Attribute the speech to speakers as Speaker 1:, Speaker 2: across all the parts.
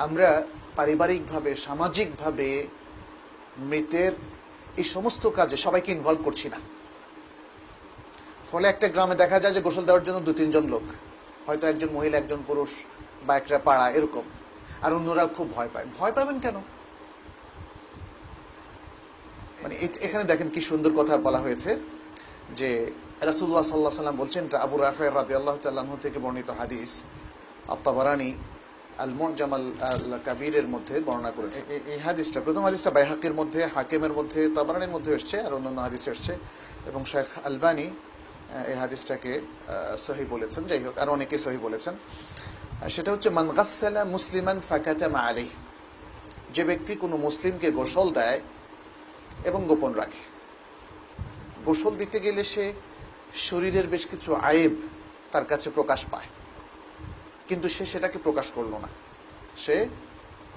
Speaker 1: আমরা পারিবারিকভাবে, সামাজিকভাবে মৃতের এই সমস্ত কাজে সবাইকে ইনভলভ করছি না। ফলে একটা গ্রামে দেখা যায় যে গোসল দেওয়ার জন্য 2-3 জন লোক, হয়তো একজন মহিলা, একজন পুরুষ বা একটা পাড়া এরকম, আর অন্যরা খুব ভয় পায়। ভয় পাবেন কেন? মানে এখানে দেখেন কি সুন্দর কথা বলা হয়েছে যে রাসূলুল্লাহ সাল্লাল্লাহু আলাইহি ওয়াসাল্লাম বলছেন, এটা আবু রাফি রাদিয়াল্লাহু তাআলা আনহু থেকে বর্ণিত হাদিস, আত-তাবারানী আল মু'জাম আল কাবীরের মধ্যে বর্ণনা করেছে। এই হাদিসটা, প্রথম হাদিসটা বাইহাকির মধ্যে, হাকিমের মধ্যে, তাবারানীর মধ্যে এসেছে, আর অন্যান্য হাদিসে এসেছে, এবং শেখ আলবানী এই হাদিসটাকে সহিহ বলেছেন। যাই হোক, আর অনেকে সহিহ বলেছেন। সেটা হচ্ছে মান গাসসালা মুসলিমান ফাকাতামা আলাইহি, যে ব্যক্তি কোনো মুসলিমকে গোসল দেয় এবং গোপন রাখে। গোসল দিতে গেলে সে শরীরের বেশ কিছু আয়েব তার কাছে প্রকাশ পায়, কিন্তু সে সেটাকে প্রকাশ করলো না, সে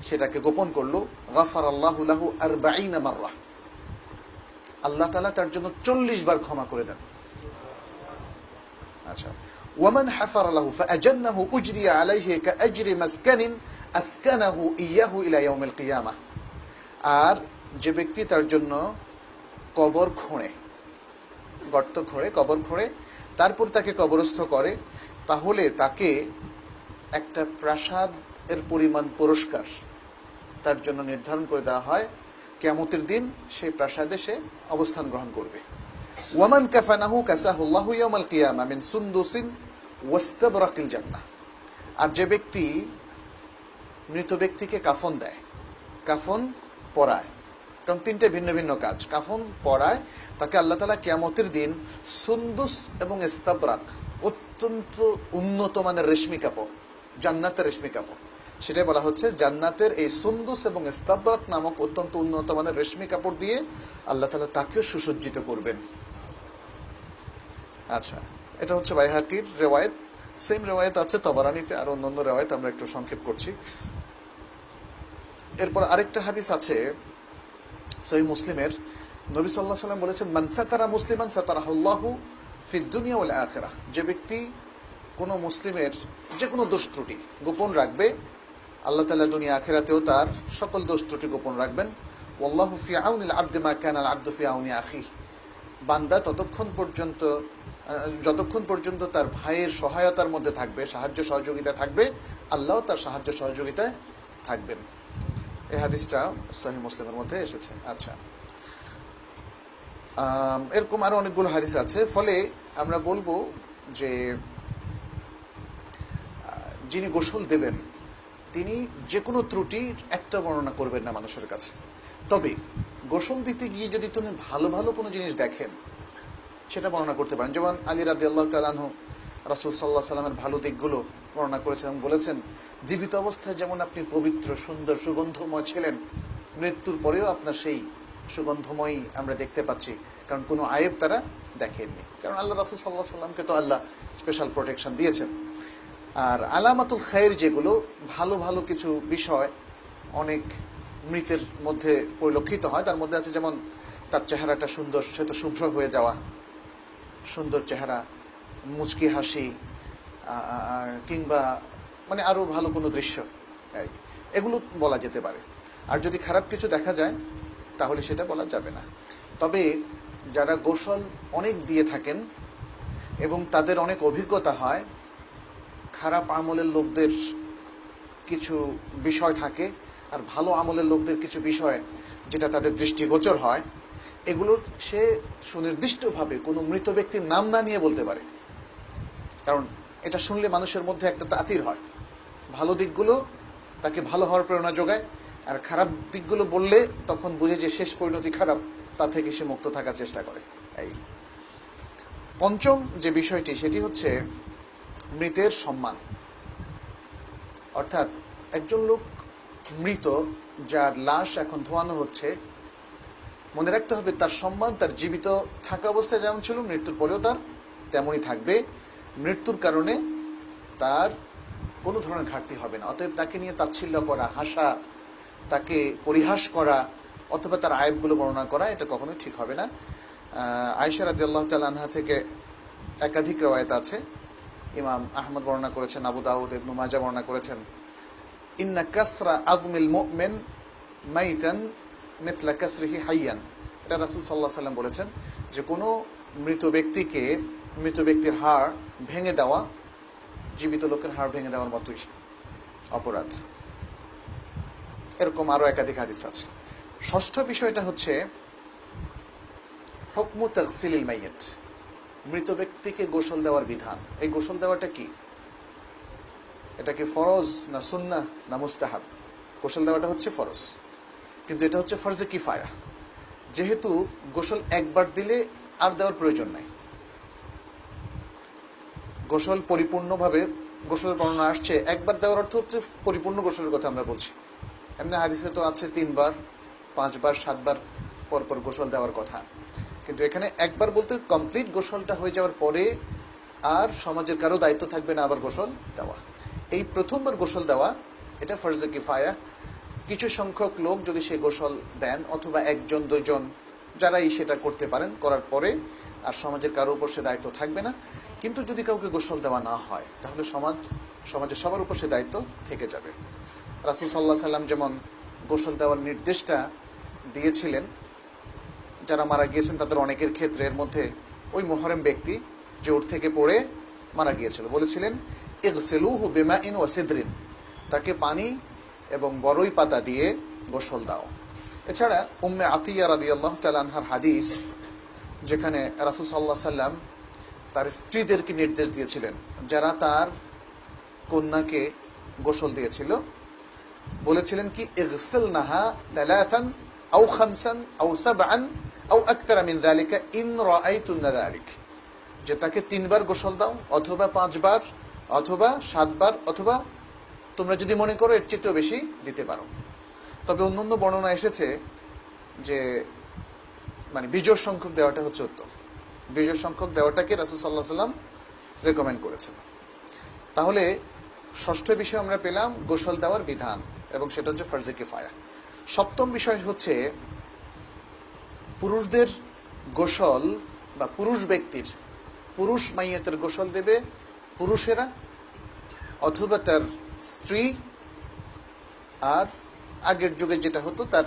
Speaker 1: সেটাকে গোপন করলো। গাফারাল্লাহু লাহু 40 মাররা, আল্লাহ তাআলা তার জন্য 40 বার ক্ষমা করে দেন। আচ্ছা, ওয়ামান হাফারা লাহু ফাআজান্নাহু উজরিয়া আলাইহি কাআজরি মাসকানিন আসকানাহু ইয়াহু ইলা ইয়াউমিল কিয়ামাহ, আর যে ব্যক্তি তার জন্য কবর খোঁড়ে, গর্ত খোঁড়ে, কবর খোঁড়ে, তারপর তাকে কবরস্থ করে, তাহলে তাকে একটা প্রাসাদের পরিমাণ পুরস্কার তার জন্য নির্ধারণ করে দেওয়া হয়। কিয়ামতের দিন সেই প্রাসাদে সে অবস্থান গ্রহণ করবে। ওয়ামান কাফানাহু কাসাহুল্লাহু ইয়াউমাল কিয়ামা মিন সুনদুসিন ওয়াস্তাবরাকিল জান্নাহ, আর যে ব্যক্তি মৃত ব্যক্তিকে কাফন দেয়, কাফন পরায়, কারণ 3টে ভিন্ন ভিন্ন কাজ, কাফন পরায়, তাকে আল্লাহ তাআলা কিয়ামতের দিন সুন্দুস এবং ইস্তাবরাক, অত্যন্ত উন্নত মানের রেশমি কাপড়, জান্নাতের রেশমি কাপড়, সেটাই বলা হচ্ছে জান্নাতের এই সুন্দুস এবং ইস্তাবরাক নামক অত্যন্ত উন্নত মানের রেশমি কাপড় দিয়ে আল্লাহ তাআলা তাকেও সুসজ্জিত করবেন। আচ্ছা, এটা হচ্ছে বাইহাকির রিওয়ায়াত। সেম রিওয়ায়াত আছে তাবারানীতে, আর অন্যান্য রিওয়ায়াত আমরা একটু সংক্ষেপ করছি। এরপর আরেকটা হাদিস আছে সহিহ মুসলিমের, নবী সাল্লাল্লাহু আলাইহি ওয়াসাল্লাম বলেছেন, মান সাতারা মুসলিমান সাতারাহুল্লাহু ফিদ দুনিয়া ওয়াল আখিরাহ, যে ব্যক্তি কোনো মুসলিমের যে কোনো দোষ ত্রুটি গোপন রাখবে, আল্লাহ তাআলা দুনিয়া আখিরাতেও তার সকল দোষ ত্রুটি গোপন রাখবেন। ওয়াল্লাহু ফি আউনিল আবদি মা কানা আল আবদু ফি আউনি আখিহি, বান্দা যতক্ষণ পর্যন্ত তার ভাইয়ের সহায়তার মধ্যে থাকবে, সাহায্য সহযোগিতা থাকবে, আল্লাহ তার সাহায্য সহযোগিতায় থাকবেন। এই হাদিসটা সহিহ মুসলিমের মধ্যে এসেছে। আচ্ছা, এরকম আরো অনেকগুলো হাদিস আছে। ফলে আমরা বলবো যে যিনি গোসল দেবেন তিনি যে কোনো ত্রুটির একটা বর্ণনা করবেন না মানুষের কাছে। তবে গোসল দিতে গিয়ে যদি তুমি ভালো ভালো কোনো জিনিস দেখেন সেটা বর্ণনা করতে পারেন। যেমন আলী রাদিয়াল্লাহু তাআলা আনহু রাসূল সাল্লাল্লাহু আলাইহি ওয়াসাল্লামের ভালো দিকগুলো বর্ণনা করেছেন এবং বলেছেন, জীবিত অবস্থায় যেমন আপনি পবিত্র, সুন্দর, সুগন্ধময় ছিলেন, মৃত্যুর পরেও আপনার সেই সুগন্ধময় আমরা দেখতে পাচ্ছি, কারণ কোনো আয়েব তারা দেখেননি, কারণ আল্লাহ রাসূল সাল্লাল্লাহু আলাইহি ওয়াসাল্লামকে তো আল্লাহ স্পেশাল প্রোটেকশন দিয়েছেন। আর আলামাতুল খায়র, যেগুলো ভালো ভালো কিছু বিষয় অনেক মৃতের মধ্যে পরিলক্ষিত হয়, তার মধ্যে আছে যেমন তার চেহারাটা সুন্দর, সে তো শুভ্র হয়ে যাওয়া, সুন্দর চেহারা, মুচকি হাসি, কিংবা মানে আরো ভালো কোনো দৃশ্য, এগুলো বলা যেতে পারে। আর যদি খারাপ কিছু দেখা যায় তাহলে সেটা বলা যাবে না। তবে যারা গোসল অনেক দিয়ে থাকেন এবং তাদের অনেক অভিজ্ঞতা হয়, খারাপ আমলের লোকদের কিছু বিষয় থাকে আর ভালো আমলের লোকদের কিছু বিষয় যেটা তাদের দৃষ্টিগোচর হয়, এগুলোর সে সুনির্দিষ্টভাবে কোনো মৃত ব্যক্তির নাম না নিয়ে বলতে পারে, কারণ এটা শুনলে মানুষের মধ্যে একটা তাতির হয়। ভালো দিকগুলো তাকে ভালো হওয়ার প্রেরণা যোগায়, আর খারাপ দিকগুলো বললে তখন বুঝে যে শেষ পরিণতি খারাপ, তা থেকে সে মুক্ত থাকার চেষ্টা করে। এই পঞ্চম যে বিষয়টি, সেটি হচ্ছে মৃতের সম্মান। অর্থাৎ একজন লোক মৃত, যার লাশ এখন ধোয়ানো হচ্ছে, মনে রাখতে হবে তার সম্মান তার জীবিত থাকা অবস্থায় যেমন ছিল, মৃত্যুর পরেও তার তেমনই থাকবে। মৃত্যুর কারণে তার কোনো ধরনের ঘাটতি হবে না। অতএব তাকে নিয়ে তাচ্ছিল্য করা, হাসা, তাকে পরিহাস করা অথবা তার আয়েবগুলো বর্ণনা করা, এটা কখনোই ঠিক হবে না। আয়েশা রাদিয়াল্লাহু তাআলা আনহা থেকে একাধিক রওয়ায়াত আছে, ইমাম আহমদ বর্ণনা করেছেন, আবু দাউদ, ইবনে মাজাহ বর্ণনা করেছেন। ইন্না কাসরা আযমিল মুমিন মাইতান মিথলা কাসরিহি হাইয়ান। এটা রাসূল সাল্লাল্লাহু আলাইহি ওয়াসাল্লাম বলেছেন যে কোনো মৃত ব্যক্তির হাড় ভেঙে দেওয়া জীবিত লোকের হাড় ভেঙে দেওয়ার মতোই অপরাধ। এরকম আরো একাধিক হাদিস আছে। ষষ্ঠ বিষয়টা হচ্ছে হুকমু তাগসিলিল মাইয়িত, মৃত ব্যক্তিকে গোসল দেওয়ার বিধান। এই গোসল দেওয়াটা কি? এটা কি ফরজ না সুন্নাহ না মুস্তাহাব? গোসল দেওয়াটা হচ্ছে ফরজ, কিন্তু এটা হচ্ছে ফরজে কিফায়া। যেহেতু গোসল একবার দিলে আর দেওয়ার প্রয়োজন নাই। গোসল পরিপূর্ণভাবে, গোসলের বর্ণনা আসছে একবার দেওয়ার অর্থ হচ্ছে পরিপূর্ণ গোসলের কথা আমরা বলছি। এমনি হাদিসে তো আছে 3 বার 5 বার 7 বার পরপর গোসল দেওয়ার কথা, কিন্তু এখানে একবার বলতে কমপ্লিট গোসলটা হয়ে যাওয়ার পরে আর সমাজের কারো দায়িত্ব থাকবে না আবার গোসল দেওয়া। এই প্রথমবার গোসল দেওয়া এটা ফরজে কিফায়া। কিছু সংখ্যক লোক যদি সে গোসল দেন, অথবা 1 জন 2 জন যারাই সেটা করতে পারেন, করার পরে আর সমাজের কারো উপর সে দায়িত্ব থাকবে না। কিন্তু যদি কাউকে গোসল দেওয়া না হয় তাহলে সমাজের সবার উপর সে দায়িত্ব থেকে যাবে। রাসূল সাল্লাল্লাহু আলাইহি ওয়াসাল্লাম যেমন গোসল দেওয়ার নির্দেশটা দিয়েছিলেন যারা মারা গিয়েছেন তাদের অনেকের ক্ষেত্রে, এর মধ্যে ওই মুহরম ব্যক্তি যে উট থেকে পড়ে মারা গিয়েছিল, বলেছিলেন ইগসিলুহু বিমাইন ওয়া সিদরিন, তাকে পানি এবং বরই পাতা দিয়ে গোসল দাও। এছাড়া উম্মে আতিয়া রাদিয়াল্লাহু তাআলা আনহার হাদিস, যেখানে রাসূল সাল্লাল্লাহু আলাইহি ওয়াসাল্লাম তার স্ত্রীদেরকে নির্দেশ দিয়েছিলেন যারা তার কন্যাকে গোসল দিয়েছিল, বলেছিলেন কি ইগসিলনাহা সালাসান আও খামসান আও সাবআন আও আকতার মিন যালিকা ইন রাআইতুন্না যালিক, যে তাকে 3 বার গোসল দাও, অথবা 5 বার, অথবা 7 বার, অথবা তোমরা যদি মনে করো এর চেয়েও বেশি দিতে পারো। তবে অন্যান্য বর্ণনা এসেছে যে মানে বিজোড় সংখ্যক দেওয়াটা হচ্ছে উত্তম। বিজোড় সংখ্যক দেওয়াটাকে রাসূল সাল্লাল্লাহু আলাইহি ওয়াসাল্লাম রেকমেন্ড করেছেন। তাহলে ষষ্ঠ বিষয় আমরা পেলাম গোসল দেওয়ার বিধান, এবং সেটা হচ্ছে ফরজে কিফায়া। সপ্তম বিষয় হচ্ছে পুরুষদের গোসল বা পুরুষ মাইয়াতের গোসল দেবে পুরুষেরা, অথবা তার স্ত্রী, আর আগের যুগে যেটা হতো তার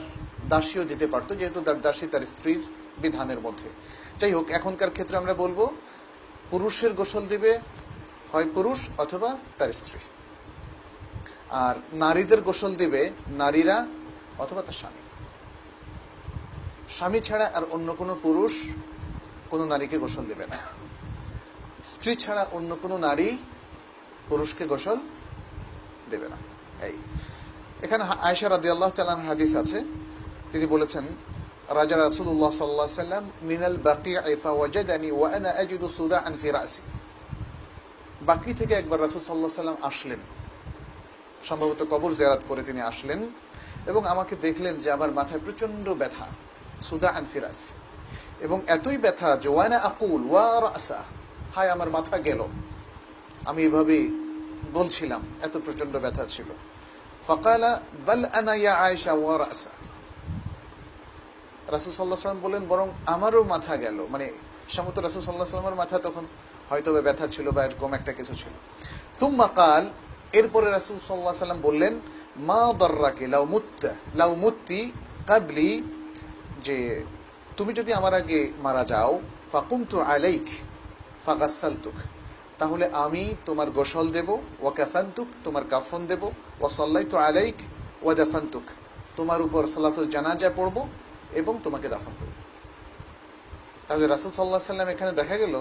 Speaker 1: দাসীও দিতে পারতো, যেহেতু তার দাসী তার স্ত্রীর বিধানের মধ্যে। যাই হোক, এখনকার ক্ষেত্রে আমরা বলবো পুরুষের গোসল দিবে হয় পুরুষ অথবা তার স্ত্রী, আর নারীদের গোসল দিবে নারীরা অথবা তার স্বামী ছাড়া আর অন্য কোনো পুরুষ কোনো নারীকে গোসল দেবে না। স্ত্রী ছাড়া অন্য কোনো নারী পুরুষকে গোসল দেবে না। এখানে আয়েশা রাদিয়াল্লাহু তাআলা আনহার হাদিস আছে, তিনি বলেছেন রাজা রাসূলুল্লাহ সাল্লাল্লাহু আলাইহি ওয়াসাল্লাম মিনাল বাকিঈ ফাওয়াজাদানি ওয়া আনা আজিদু সুদাআন ফি রাসি। বাকি থেকে একবার রাসূল সাল্লাল্লাহু আলাইহি ওয়াসাল্লাম আসলেন, সম্ভবত কবর জিয়ারত করে তিনি আসলেন, এবং আমাকে দেখলেন যে আমার মাথায় প্রচন্ড ব্যথা, সুদাআন ফি রাসি, এবং এতই ব্যথা যে ওয়া আনা আকুল ওয়া রাসা, হায় আমার মাথা গেল, আমি এভাবে বলছিলাম, এত প্রচন্ড ব্যথা ছিল। ফাকালা বাল আনা ইয়া আয়েশা ওয়া রাসা, রাসূল সাল্লাল্লাহু আলাইহি ওয়াসাল্লাম বলেন বরং আমারও মাথা গেল, মানে সম্ভবত রাসূল সাল্লাল্লাহু আলাইহি ওয়াসাল্লামের মাথা তখন হয়তো ব্যথা ছিল বা এরকম একটা কিছু ছিল। তুম্মা কাল, এরপরে রাসূল সাল্লাল্লাহু আলাইহি ওয়াসাল্লাম বললেন মা দাররাকি লাউ মুত্তি ক্বাবলি, যে তুমি যদি আমার আগে মারা যাও, ফাকুমতু আলাইক ফাগাসসালতুক, তাহলে আমি তোমার গোসল দেব, ওয়া কাফানতুক, তোমার কাফন দেব, ওয়া সাল্লাইতু আলাইক ওয়া দাফানতুক, তোমার উপর সালাতুল জানাজা পড়ব এবং তোমাকে দাফন করব। তাহলে রাসূল সাল্লাল্লাহু আলাইহি ওয়াসাল্লাম এখানে দেখা গেল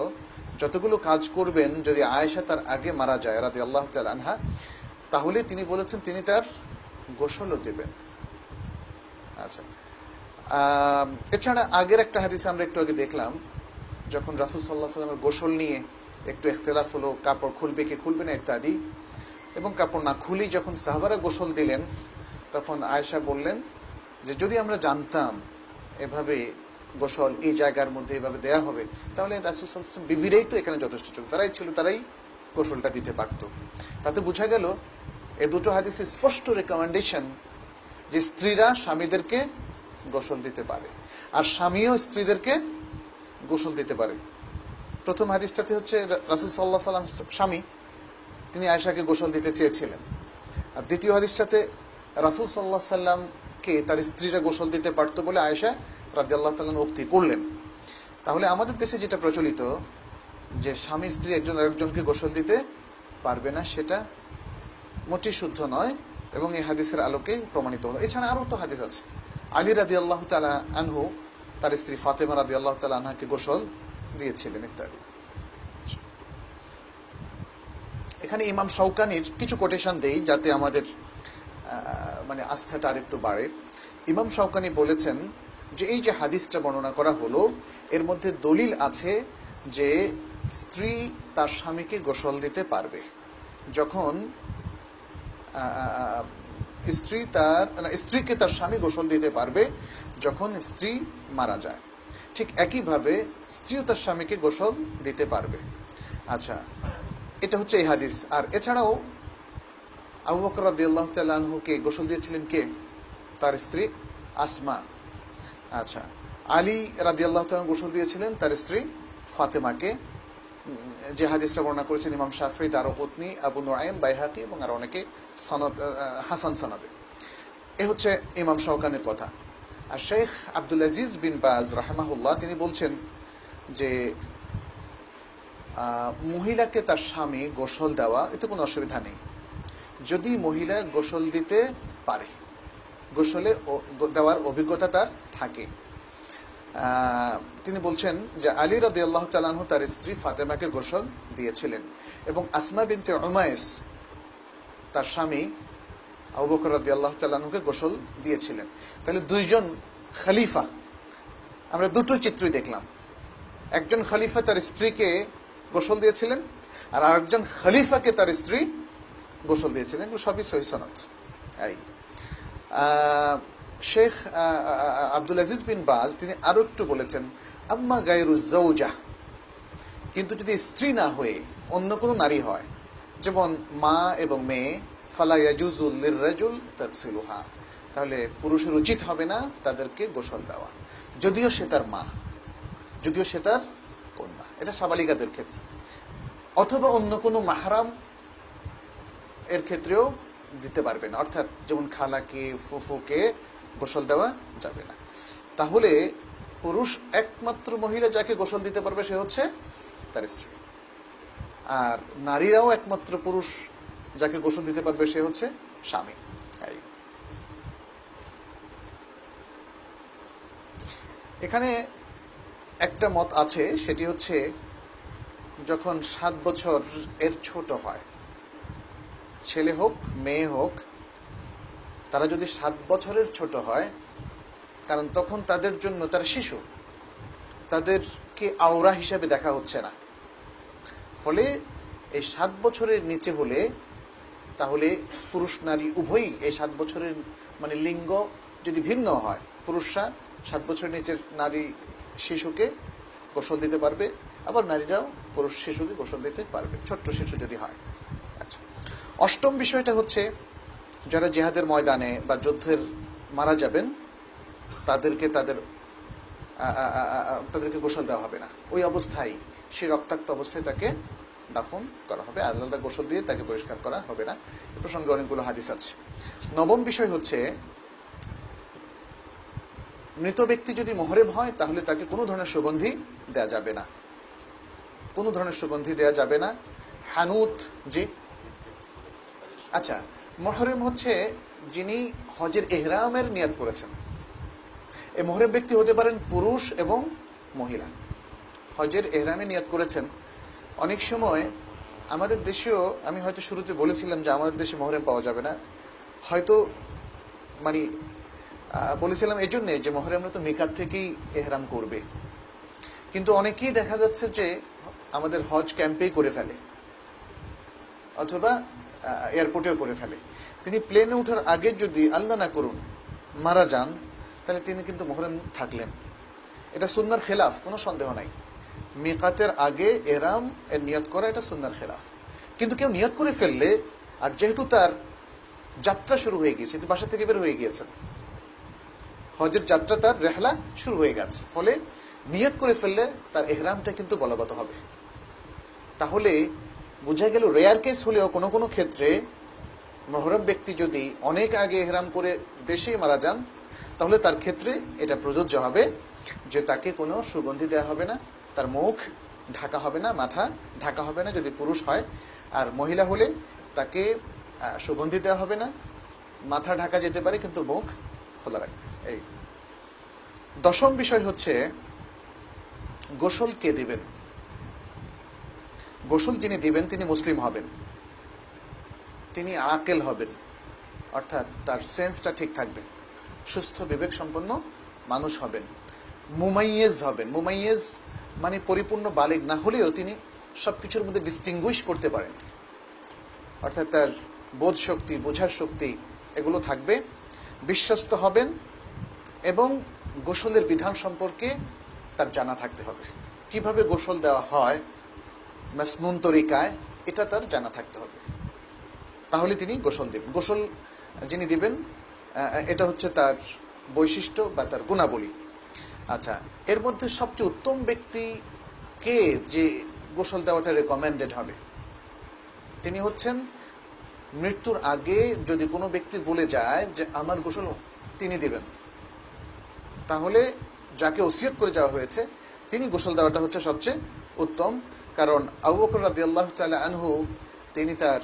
Speaker 1: যতগুলো কাজ করবেন, যদি আয়েশা তার আগে মারা যায় রাদিয়াল্লাহু তাআলা আনহা, তাহলে তিনি বলেছেন তিনি তার গোসলও দেবেন। আচ্ছা, এছাড়া আগের একটা হাদিসে আমরা একটু আগে দেখলাম, যখন রাসূল সাল্লাল্লাহু আলাইহি ওয়াসাল্লামের গোসল নিয়ে একটু ইখতিলাফ হলো, কাপড় খুলবে কি খুলবে না ইত্যাদি, এবং কাপড় না খুলি যখন সাহাবারা গোসল দিলেন, তখন আয়েশা বললেন যে যদি আমরা জানতাম এভাবে গোসল এই জায়গার মধ্যে এভাবে দেয়া হবে, তাহলে রাসূল সাল্লাল্লাহু আলাইহি ওয়াসাল্লাম বিবিরাই তো এখানে যথেষ্ট ছিল, তারাই গোসলটা দিতে পারত। তাতে বোঝা গেল এ দুটো হাদিসে স্পষ্ট রেকমেন্ডেশন যে স্ত্রীরা স্বামীদেরকে গোসল দিতে পারে, আর স্বামীও স্ত্রীদেরকে গোসল দিতে পারে। প্রথম হাদিসটাতে হচ্ছে রাসূল সাল্লাল্লাহু আলাইহি ওয়াসাল্লাম স্বামী, তিনি আয়েশাকে গোসল দিতে চেয়েছিলেন, আর দ্বিতীয় হাদিসটাতে রাসূল সাল্লাল্লাহু আলাইহি সাল্লামকে তার স্ত্রীরা গোসল দিতে পারতো বলে আয়েশা রাদিয়াল্লাহু তাআলা উক্তি করলেন। তাহলে আমাদের দেশে যেটা প্রচলিত যে স্বামী স্ত্রী একজন আরেকজনকে গোসল দিতে পারবে না, সেটা মোটেই শুদ্ধ নয় এবং এই হাদিসের আলোকে প্রমাণিত হলো। এছাড়া আরও তো হাদিস আছে। আলী রাদিয়াল্লাহু তাআলা আনহু তার স্ত্রী ফাতেমা রাদিয়াল্লাহু তাআলা আনহাকে গোসল দিয়েছিলেন ইত্যাদি। এখানে ইমাম শাওকানির কিছু কোটেশন দেই যাতে আমাদের মানে আস্থাটা আরেকটু বাড়ে। ইমাম শাওকানি বলেছেন যে এই যে হাদিসটা বর্ণনা করা হলো এর মধ্যে দলিল আছে যে স্ত্রী তার স্বামীকে গোসল দিতে পারবে যখন স্ত্রীকে তার স্বামী গোসল দিতে পারবে যখন স্ত্রী মারা যায়। ঠিক একইভাবে স্ত্রীও তার স্বামীকে গোসল দিতে পারবে। আচ্ছা, এটা হচ্ছে এই হাদিস। আর এছাড়াও আবু বকর রাদিয়াল্লাহু তাআলা আনহুকে গোসল দিয়েছিলেন কে? তার স্ত্রী আসমা। আচ্ছা, আলী রাদিয়াল্লাহু তাআলা গোসল দিয়েছিলেন তার স্ত্রী ফাতেমাকে, যে হাদিসটা বর্ণনা করেছেন ইমাম শাফিঈ, দারকুতনি, আবু নুআইম, বাইহাকি এবং আর অনেকে সনদ হাসান সনদে। এ হচ্ছে ইমাম শাওকানির কথা। আর শেখ আব্দুল আজিজ বিন বাজ রাহিমাহুল্লাহ তিনি বলছেন যে মহিলাকে তার স্বামী গোসল দেওয়া এতে কোনো অসুবিধা নেই যদি মহিলা গোসল দিতে পারে, গোসলে দেওয়ার অভিজ্ঞতা তার থাকে। তিনি বলছেন যে আলী রাদিয়াল্লাহু তাআলা আনহু তার স্ত্রী ফাতেমাকে গোসল দিয়েছিলেন এবং আসমা বিনতে উমাইস তার স্বামী আবু বকর রাদিয়াল্লাহু তাআলা আনহুকে গোসল দিয়েছিলেন। তাহলে দুইজন খলিফা, আমরা দুটো চিত্রই দেখলাম। একজন খলিফা তার স্ত্রীকে গোসল দিয়েছিলেন আর আরেকজন খলিফাকে তার স্ত্রী গোসল দিয়েছিলেন। এগুলো সবই সহিহ সনদ। শেখ আব্দুল আজিজ বিন বাজ তিনি আরো একটু বলেছেন, আম্মা গায়রুজ জাওজা, কিন্তু যদি স্ত্রী না হয়ে অন্য কোনো নারী হয়, যেমন মা এবং মেয়ে, ফালা ইয়াজুজু লিররাজুল তাগসিলুহা, তাহলে পুরুষের উচিত হবে না তাদেরকে গোসল দেওয়া, যদিও সে তার মা, যদিও সে তার কন্যা। এটা সাবালিকাদের ক্ষেত্রে, অথবা অন্য কোনো মাহরাম এর ক্ষেত্রেও দিতে পারবে না, অর্থাৎ যেমন খালাকে, ফুফুকে গোসল দেওয়া যাবে না। তাহলে পুরুষ একমাত্র মহিলা যাকে গোসল দিতে পারবে সে হচ্ছে তার স্ত্রী, আর নারীরাও একমাত্র পুরুষ যাকে গোসল দিতে পারবে সে হচ্ছে স্বামী। এখানে একটা মত আছে, সেটি হচ্ছে যখন 7 বছর এর ছোট হয়, ছেলে হোক মেয়ে হোক, তারা যদি 7 বছরের ছোট হয়, কারণ তখন তাদের জন্য তারা শিশু, তাদেরকে আওরা হিসাবে দেখা হচ্ছে না, ফলে এই 7 বছরের নিচে হলে তাহলে পুরুষ নারী উভয়ই এই 7 বছরের মানে লিঙ্গ যদি ভিন্ন হয়, পুরুষরা 7 বছরের নিচের নারী শিশুকে গোসল দিতে পারবে, আবার নারীরাও পুরুষ শিশুকে গোসল দিতে পারবে, ছোট্ট শিশু যদি হয়। আচ্ছা, অষ্টম বিষয়টা হচ্ছে যারা জিহাদের ময়দানে বা যুদ্ধের মারা যাবেন তাদেরকে গোসল দেওয়া হবে না, ওই অবস্থায় সে রক্তাক্ত অবস্থায় তাকে দাফন করা হবে, আলাদা গোসল দিয়ে তাকে পরিষ্কার করা হবে না। এ প্রসঙ্গে অনেকগুলো হাদিস আছে। নবম বিষয় হচ্ছে মৃত ব্যক্তি যদি মুহরিম হয় তাহলে তাকে কোনো ধরনের সুগন্ধি দেয়া যাবে না, কোনো ধরনের সুগন্ধি দেয়া যাবে না। হানুত জি, আচ্ছা, মুহরিম হচ্ছে যিনি হজের ইহরামের নিয়ত করেছেন। এই মুহরিম ব্যক্তি হতে পারেন পুরুষ এবং মহিলা, হজের ইহরামে নিয়ত করেছেন। অনেক সময় আমাদের দেশেও, আমি হয়তো শুরুতে বলেছিলাম যে আমাদের দেশে মুহরিম পাওয়া যাবে না, হয়তো মানে বলেছিলাম এই জন্যে যে মুহরিমরা তো মিকাত থেকেই ইহরাম করবে, কিন্তু অনেকেই দেখা যাচ্ছে যে আমাদের হজ ক্যাম্পেই করে ফেলে অথবা এয়ারপোর্টেও করে ফেলে। তিনি প্লেনে ওঠার আগে যদি আল্লাহ না করুন মারা যান, তাহলে তিনি কিন্তু মুহরিম থাকলেন। এটা সুন্নাহর খেলাফ, কোনো সন্দেহ নাই। মিকাতের আগে ইহরাম এর নিয়ত করা এটা সুন্নাহর খেলাফ। কিন্তু কেউ নিয়ত করে ফেললে, আর যেহেতু তার যাত্রা শুরু হয়ে গিয়েছে, বাসা থেকে বের হয়ে গিয়েছেন, হজের যাত্রা তার রেহলা শুরু হয়ে গেছে, ফলে নিয়ত করে ফেললে তার ইহরামটা কিন্তু বলবৎ হবে। তাহলে বোঝা গেল রেয়ার কেস হলেও কোনো কোনো ক্ষেত্রে মুহরম ব্যক্তি যদি অনেক আগে ইহরাম করে দেশেই মারা যান, তাহলে তার ক্ষেত্রে এটা প্রযোজ্য হবে যে তাকে কোনো সুগন্ধি দেওয়া হবে না, তার মুখ ঢাকা হবে না, মাথা ঢাকা হবে না যদি পুরুষ হয়। আর মহিলা হলে তাকে সুগন্ধি দেওয়া হবে না, মাথা ঢাকা যেতে পারে কিন্তু মুখ খোলা রাখবে। এই 10ম বিষয় হচ্ছে গোসল কে দিবেন। গোসল যিনি দিবেন তিনি মুসলিম হবেন, তিনি আকেল হবেন, অর্থাৎ তার সেন্সটা ঠিক থাকবে, সুস্থ বিবেক সম্পন্ন মানুষ হবেন, মুমাইয়েজ হবেন। মুমাইয়েজ মানে পরিপূর্ণ বালিগ না হলেও তিনি সবকিছুর মধ্যে ডিস্টিংগুইশ করতে পারেন, অর্থাৎ তার বোধ শক্তি, বোঝার শক্তি এগুলো থাকবে। বিশ্বস্ত হবেন এবং গোসলের বিধান সম্পর্কে তার জানা থাকতে হবে। কিভাবে গোসল দেওয়া হয় মাসনুন তরিকায়, এটা তার জানা থাকতে হবে, তাহলে তিনি গোসল দিবেন। গোসল যিনি দিবেন এটা হচ্ছে তার বৈশিষ্ট্য বা তার গুণাবলী। আচ্ছা, এর মধ্যে সবচেয়ে উত্তম ব্যক্তি কে যে গোসল দেওয়াটা রেকমেন্ডেড হবে? তিনি হচ্ছেন মৃত্যুর আগে যদি কোনো ব্যক্তি বলে যায় যে আমার গোসল তিনি দিবেন, তাহলে যাকে ওসিয়ত করে যাওয়া হয়েছে তিনি গোসল দেওয়াটা হচ্ছে সবচেয়ে উত্তম। কারণ আবু বকর রাদিয়াল্লাহু তাআলা আনহু তিনি তার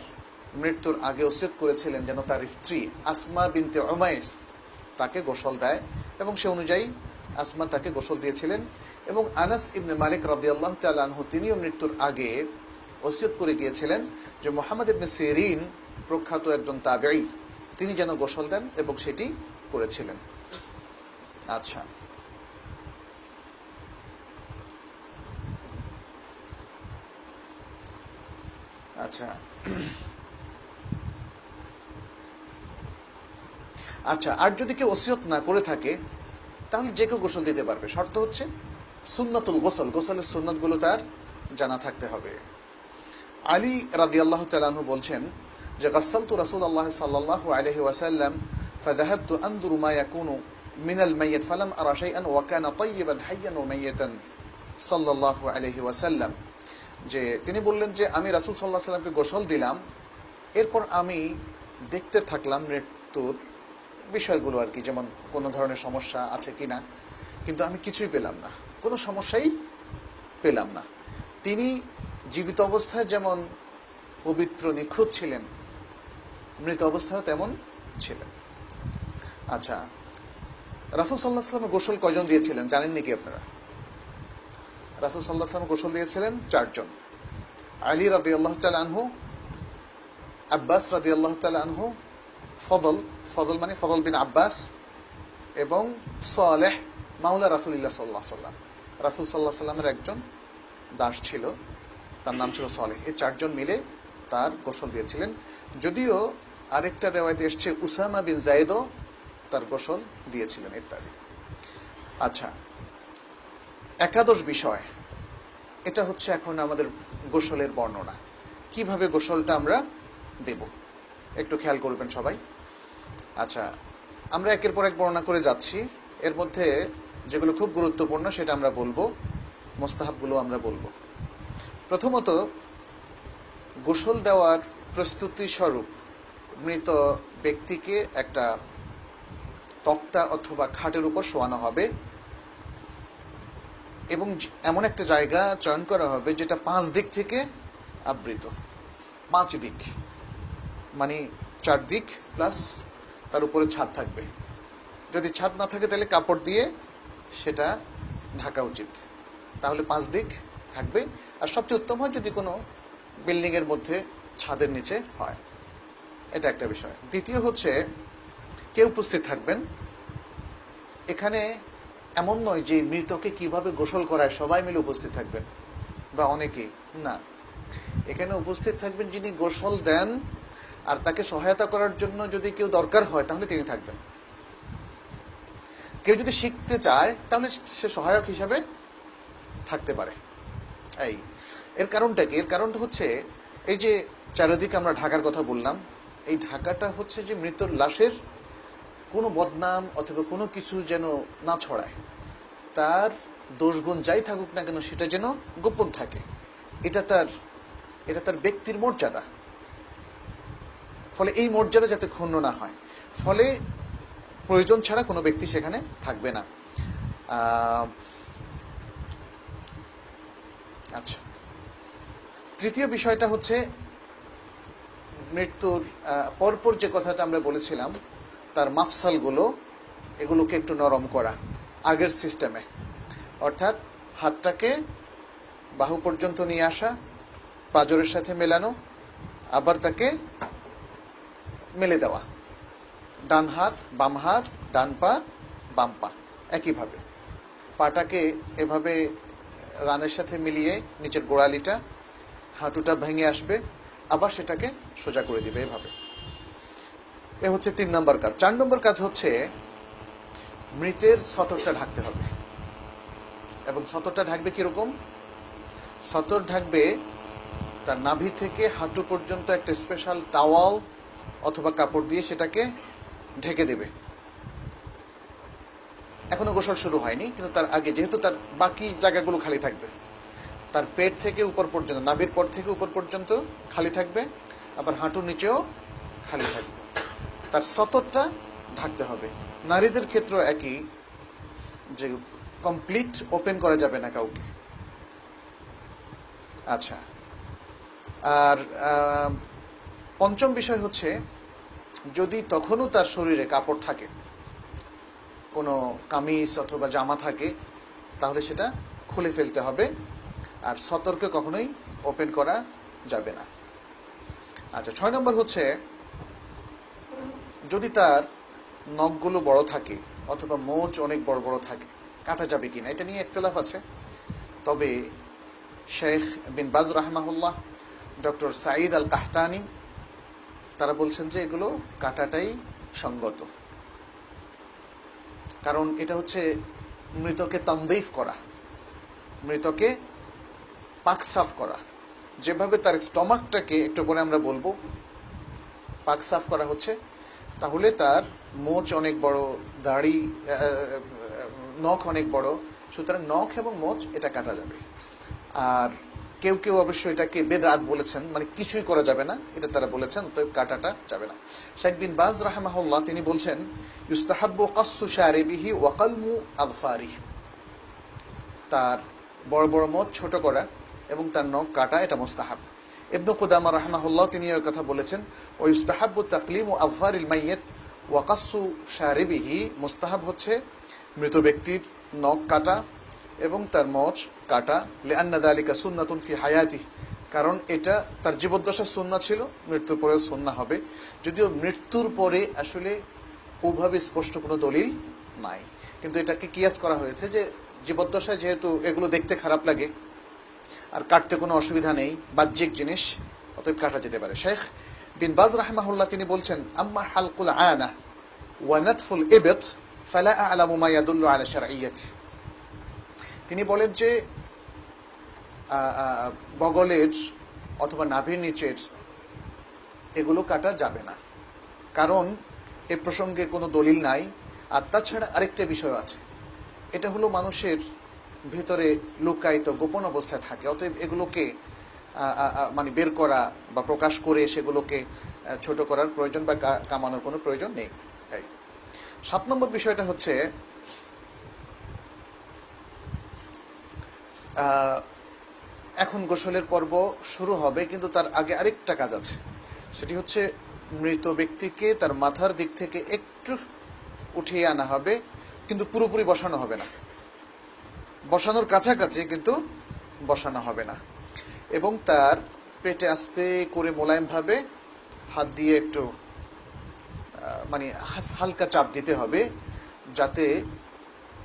Speaker 1: মৃত্যুর আগে ওসিয়ত করেছিলেন যেন তার স্ত্রী আসমা বিনতে উমাইস তাকে গোসল দেয়, এবং সে অনুযায়ী আসমা তাকে গোসল দিয়েছিলেন। এবং আনাস ইবনে মালিক রাদিয়াল্লাহু তাআলা আনহু তিনিও মৃত্যুর আগে ওসিয়ত করে গিয়েছিলেন যে মুহাম্মদ ইবনে সিরিন প্রখ্যাত একজন তাবেঈ, তিনি যেন গোসল দেন, এবং সেটি করেছিলেন। আচ্ছা, আচ্ছা আচ্ছা আর যদি কেউ ওসিয়ত না করে থাকে তাহলে যে কেউ গোসল দিতে পারবে। শর্ত হচ্ছে সুন্নাতুল গোসল, গোসলের সুন্নাতগুলো তার জানা থাকতে হবে। আলী রাদিয়াল্লাহু তাআলা আনহু বলছেন যে গাসসালতু রাসূলুল্লাহ সাল্লাল্লাহু আলাইহি ওয়াসাল্লাম ফাযাহাবতু আনদুরু মা ইয়াকুনু মিনাল মাইয়িত ফালাম আরা শাইআন ওয়া কানা তাইয়িবান হাইয়ান ওয়া মাইয়িতান সাল্লাল্লাহু আলাইহি ওয়াসাল্লাম। যে তিনি বললেন যে আমি রাসূল সাল্লাল্লাহু আলাইহি ওয়াসাল্লামকে গোসল দিলাম, এরপর আমি দেখতে থাকলাম মৃত্যুর বিষয়গুলো আর কি, যেমন কোনো ধরনের সমস্যা আছে কিনা, কিন্তু আমি কিছুই পেলাম না, কোনো সমস্যাই পেলাম না। তিনি জীবিত অবস্থায় যেমন পবিত্র নিখুঁত ছিলেন, মৃত অবস্থায় তেমন ছিলেন। আচ্ছা, রাসূল সাল্লাল্লাহু আলাইহি ওয়াসাল্লাম গোসল কয়জন দিয়েছিলেন জানেন নাকি আপনারা? রাসূল সাল্লাল্লাহু আলাইহি ওয়াসাল্লাম গোসল দিয়েছিলেন 4 জন। আলী রাদিয়াল্লাহু তাআলা আনহু, আব্বাস রাদিয়াল্লাহু তাআলা আনহু, ফদল মানে ফদল বিন আব্বাস, এবং সালেহ মাওলা রাসূলুল্লাহ সাল্লাল্লাহু আলাইহি ওয়াসাল্লাম। রাসূল সাল্লাল্লাহু আলাইহি ওয়াসাল্লামের একজন দাস ছিল, তার নাম ছিল সালেহ। এই 4 জন মিলে তার গোসল দিয়েছিলেন। যদিও আরেকটা রিওয়ায়েতে এসেছে উসামা বিন যায়েদও তার গোসল দিয়েছিলেন ইত্যাদি। আচ্ছা, একাদশ বিষয়, এটা হচ্ছে এখন আমাদের গোসলের বর্ণনা, কিভাবে গোসলটা আমরা দেব, একটু খেয়াল করবেন সবাই। আচ্ছা, আমরা একের পর এক বর্ণনা করে যাচ্ছি, এর মধ্যে যেগুলো খুব গুরুত্বপূর্ণ সেটা আমরা বলবো, মোস্তাহাবগুলো আমরা বলবো। প্রথমত, গোসল দেওয়ার প্রস্তুতি স্বরূপ মৃত ব্যক্তিকে একটা তক্তা অথবা খাটের উপর শোয়ানো হবে, এবং এমন একটা জায়গা চয়ন করা হবে যেটা 5 দিক থেকে আবৃত। 5 দিক মানে 4 দিক প্লাস তার উপরে ছাদ থাকবে। যদি ছাদ না থাকে তাহলে কাপড় দিয়ে সেটা ঢাকা উচিত, তাহলে 5 দিক থাকবে। আর সবচেয়ে উত্তম হয় যদি কোনো বিল্ডিং এর মধ্যে ছাদের নিচে হয়, এটা একটা বিষয়। দ্বিতীয় হচ্ছে কেউ উপস্থিত থাকবেন। এখানে এমন নয় যে মৃতকে কিভাবে গোসল করায় সবাই মিলে উপস্থিত থাকবেন বা অনেকেই না, এখানে উপস্থিত থাকবেন যিনি গোসল দেন, আর তাকে সহায়তা করার জন্য যদি কেউ দরকার হয় তাহলে তিনি থাকবেন। কেউ যদি শিখতে চায় তাহলে সে সহায়ক হিসাবে থাকতে পারে। এর কারণটা কি? এর কারণটা হচ্ছে এই যে চারিদিকে আমরা ঢাকার কথা বললাম, এই ঢাকাটা হচ্ছে যে মৃত্যুর লাশের কোনো বদনাম অথবা কোনো কিছু যেন না ছড়ায়, তার দোষগুণ যাই থাকুক না কেন সেটা যেন গোপন থাকে। এটা তার ব্যক্তির মর্যাদা। ফলে এই মর্যাদা যাতে ক্ষুণ্ণ না হয়, ফলে প্রয়োজন ছাড়া কোনো ব্যক্তি সেখানে থাকবে না। আচ্ছা, তৃতীয় বিষয়টা হচ্ছে মৃত্যুর পরপর যে কথাটা আমরা বলেছিলাম, তার মাফসালগুলো এগুলোকে একটু নরম করা আগের সিস্টেমে, অর্থাৎ হাতটাকে বাহু পর্যন্ত নিয়ে আসা, পাঁজরের সাথে মেলানো, আবার তাকে মেলে দেওয়া, ডান হাত বাম হাত, ডান পা বাম পা, একইভাবে পাটাকে এভাবে রানের সাথে মিলিয়ে নিচের গোড়ালিটা, হাঁটুটা ভেঙে আসবে, আবার সেটাকে সোজা করে দিবে এভাবে। এ হচ্ছে 3 নম্বর কাজ। 4 নম্বর কাজ হচ্ছে মৃতের সতরটা ঢাকতে হবে। এবং সতরটা ঢাকবে কিরকম? সতর ঢাকবে তার নাভি থেকে হাঁটু পর্যন্ত একটা স্পেশাল টাওয়াল অথবা কাপড় দিয়ে সেটাকে ঢেকে দেবে। এখনো গোসল শুরু হয়নি, কিন্তু তার আগে, যেহেতু তার বাকি জায়গাগুলো খালি থাকবে, তার পেট থেকে উপর পর্যন্ত, নাভির পর থেকে উপর পর্যন্ত খালি থাকবে, আবার হাঁটুর নিচেও খালি থাকবে, তার সতরটা ঢাকতে হবে। নারীদের ক্ষেত্রে একই, যে কমপ্লিট ওপেন করা যাবে না কাউকে। আচ্ছা, আর পঞ্চম বিষয় হচ্ছে, যদি তখনও তার শরীরে কাপড় থাকে, কোনো কামিজ অথবা জামা থাকে, তাহলে সেটা খুলে ফেলতে হবে, আর সতর্কে কখনোই ওপেন করা যাবে না। আচ্ছা, 6 নম্বর হচ্ছে, যদি তার নখগুলো বড় থাকে অথবা মোচ অনেক বড় বড় থাকে, কাটা যাবে কিনা, এটা নিয়ে ইখতিলাফ আছে। তবে শেখ বিন বাজ রাহমাহুল্লাহ, ডক্টর সাঈদ আল কাহতানি, তারা বলছেন যে এগুলো কাটাটাই সঙ্গত। কারণ এটা হচ্ছে মৃতকে তানদীফ করা, মৃতকে পাক সাফ করা। যেভাবে তার স্টমাকটাকে একটু পরে আমরা বলবো পাক সাফ করা হচ্ছে, তাহলে তার মোচ অনেক বড়, দাড়ি, নখ অনেক বড়, সুতরাং নখ এবং মোচ এটা কাটা যাবে। আর কেউ কেউ অবশ্য এটাকে বেদআত বলেছেন, মানে কিছুই করা যাবে না, এটা তারা বলেছেন, তো কাটাটা যাবে না। শেখ বিন বাজ রাহমাহুল্লাহ তিনি বলছেন, ইউস্তাহাব্বু কাসসু শারিবিহি ওয়া কালমু আযফারিহি, তার বড় বড় মোচ ছোট করা এবং তার নখ কাটা, এটা মুস্তাহাব। ইবনে কুদামা রাহমাহুল্লাহ তিনি এই কথা বলেছেন, ওয়া ইউস্তাহাব্বু তাকলিমু আযফারিল মাইয়িত ওয়া কাসসু শারিবিহি, মুস্তাহাব হচ্ছে মৃত ব্যক্তির নখ কাটা এবং তার মোচ কাটা, লিআন্না যালিকা সুন্নাতুন ফি হায়াতিহি, কারণ এটা তার জীবদ্দশার সুন্নাহ ছিল, মৃত্যুর পরেও সুন্নাহ হবে। যদিও মৃত্যুর পরে আসলে ওভাবে স্পষ্ট কোনো দলিল নাই, কিন্তু এটাকে কিয়াস করা হয়েছে যে জীবদ্দশায় যেহেতু এগুলো দেখতে খারাপ লাগে আর কাটতে কোনো অসুবিধা নেই, বাহ্যিক জিনিস, অতএব কাটা যেতে পারে। শেখ বিন বাজ রাহমাহুল্লাহ তিনি বলছেন, আম্মা হালকুল আনা ওয়া নাতফুল ইবত ফালা আ'লামু মা ইয়াদুল্লু আলা শারঈয়্যাতি, তিনি বলেন যে বগলের অথবা নাভির নিচের এগুলো কাটা যাবে না, কারণ এ প্রসঙ্গে কোনো দলিল নাই। আর তাছাড়া আরেকটা বিষয় আছে, এটা হলো মানুষের ভেতরে লুকায়িত গোপন অবস্থায় থাকে, অতএব এগুলোকে মানে বের করা বা প্রকাশ করে সেগুলোকে ছোট করার প্রয়োজন বা কামানোর কোনো প্রয়োজন নেই। 7 নম্বর বিষয়টা হচ্ছে, এখন গোসলের পর্ব শুরু হবে, কিন্তু তার আগে আরেকটা কাজ আছে, সেটি হচ্ছে মৃত ব্যক্তিকে তার মাথার দিক থেকে একটু উঠিয়ে আনা হবে, কিন্তু পুরোপুরি বসানো হবে না, বসানোর কাছাকাছি কিন্তু বসানো হবে না, এবং তার পেটে আস্তে করে মোলায়েমভাবে হাত দিয়ে একটু মানে হালকা চাপ দিতে হবে, যাতে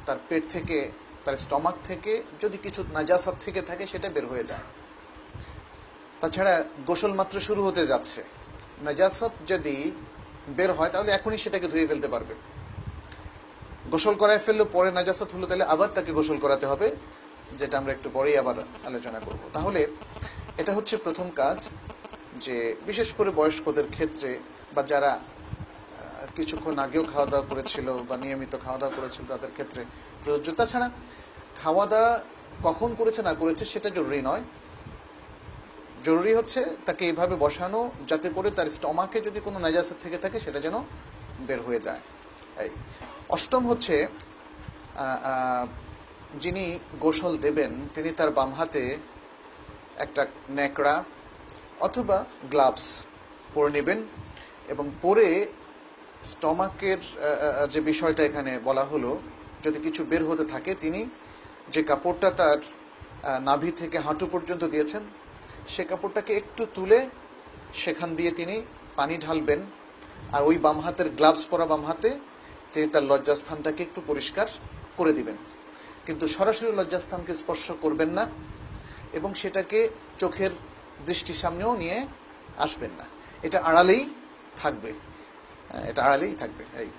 Speaker 1: তার পেট থেকে, তার স্টমাক থেকে যদি কিছু নাজাসাত থেকে থাকে সেটা বের হয়ে যায়। তাছাড়া গোসল মাত্র শুরু হতে যাচ্ছে, নাজাসাত যদি বের হয় তাহলে এখনই সেটাকে ধুয়ে ফেলতে পারবে। গোসল করায় ফেললে পরে নাজাসাত হলো, তাহলে আবার তাকে গোসল করাতে হবে, যেটা আমরা একটু পরেই আবার আলোচনা করব। তাহলে এটা হচ্ছে প্রথম কাজ, যে বিশেষ করে বয়স্কদের ক্ষেত্রে বা যারা কিছুক্ষণ আগেও খাওয়া দাওয়া করেছিল বা নিয়মিত খাওয়া দাওয়া করেছিল তাদের ক্ষেত্রে প্রযোজ্য। তাছাড়া খাওয়া দাওয়া কখন করেছে না করেছে সেটা জরুরি নয়, জরুরি হচ্ছে তাকে এইভাবে বসানো যাতে করে তার স্টমাকে যদি কোনো নাজাসাত থেকে থাকে সেটা যেন বের হয়ে যায়। এই অষ্টম হচ্ছে যিনি গোসল দেবেন তিনি তার বাম হাতে একটা ন্যাকড়া অথবা গ্লাভস পরে নেবেন এবং পরে স্টমাকের যে বিষয়টা এখানে বলা হলো, যদি কিছু বের হতে থাকে তিনি যে কাপড়টা তার নাভি থেকে হাঁটু পর্যন্ত দিয়েছেন সে কাপড়টাকে একটু তুলে সেখান দিয়ে তিনি পানি ঢালবেন, আর ওই বাম হাতের গ্লাভস পরা বাম হাতে তিনি তার লজ্জাস্থানটাকে একটু পরিষ্কার করে দিবেন, কিন্তু সরাসরি লজ্জাস্থানকে স্পর্শ করবেন না এবং সেটাকে চোখের দৃষ্টির সামনেও নিয়ে আসবেন না, এটা আড়ালেই থাকবে, এটা আড়ালেই থাকবে। এই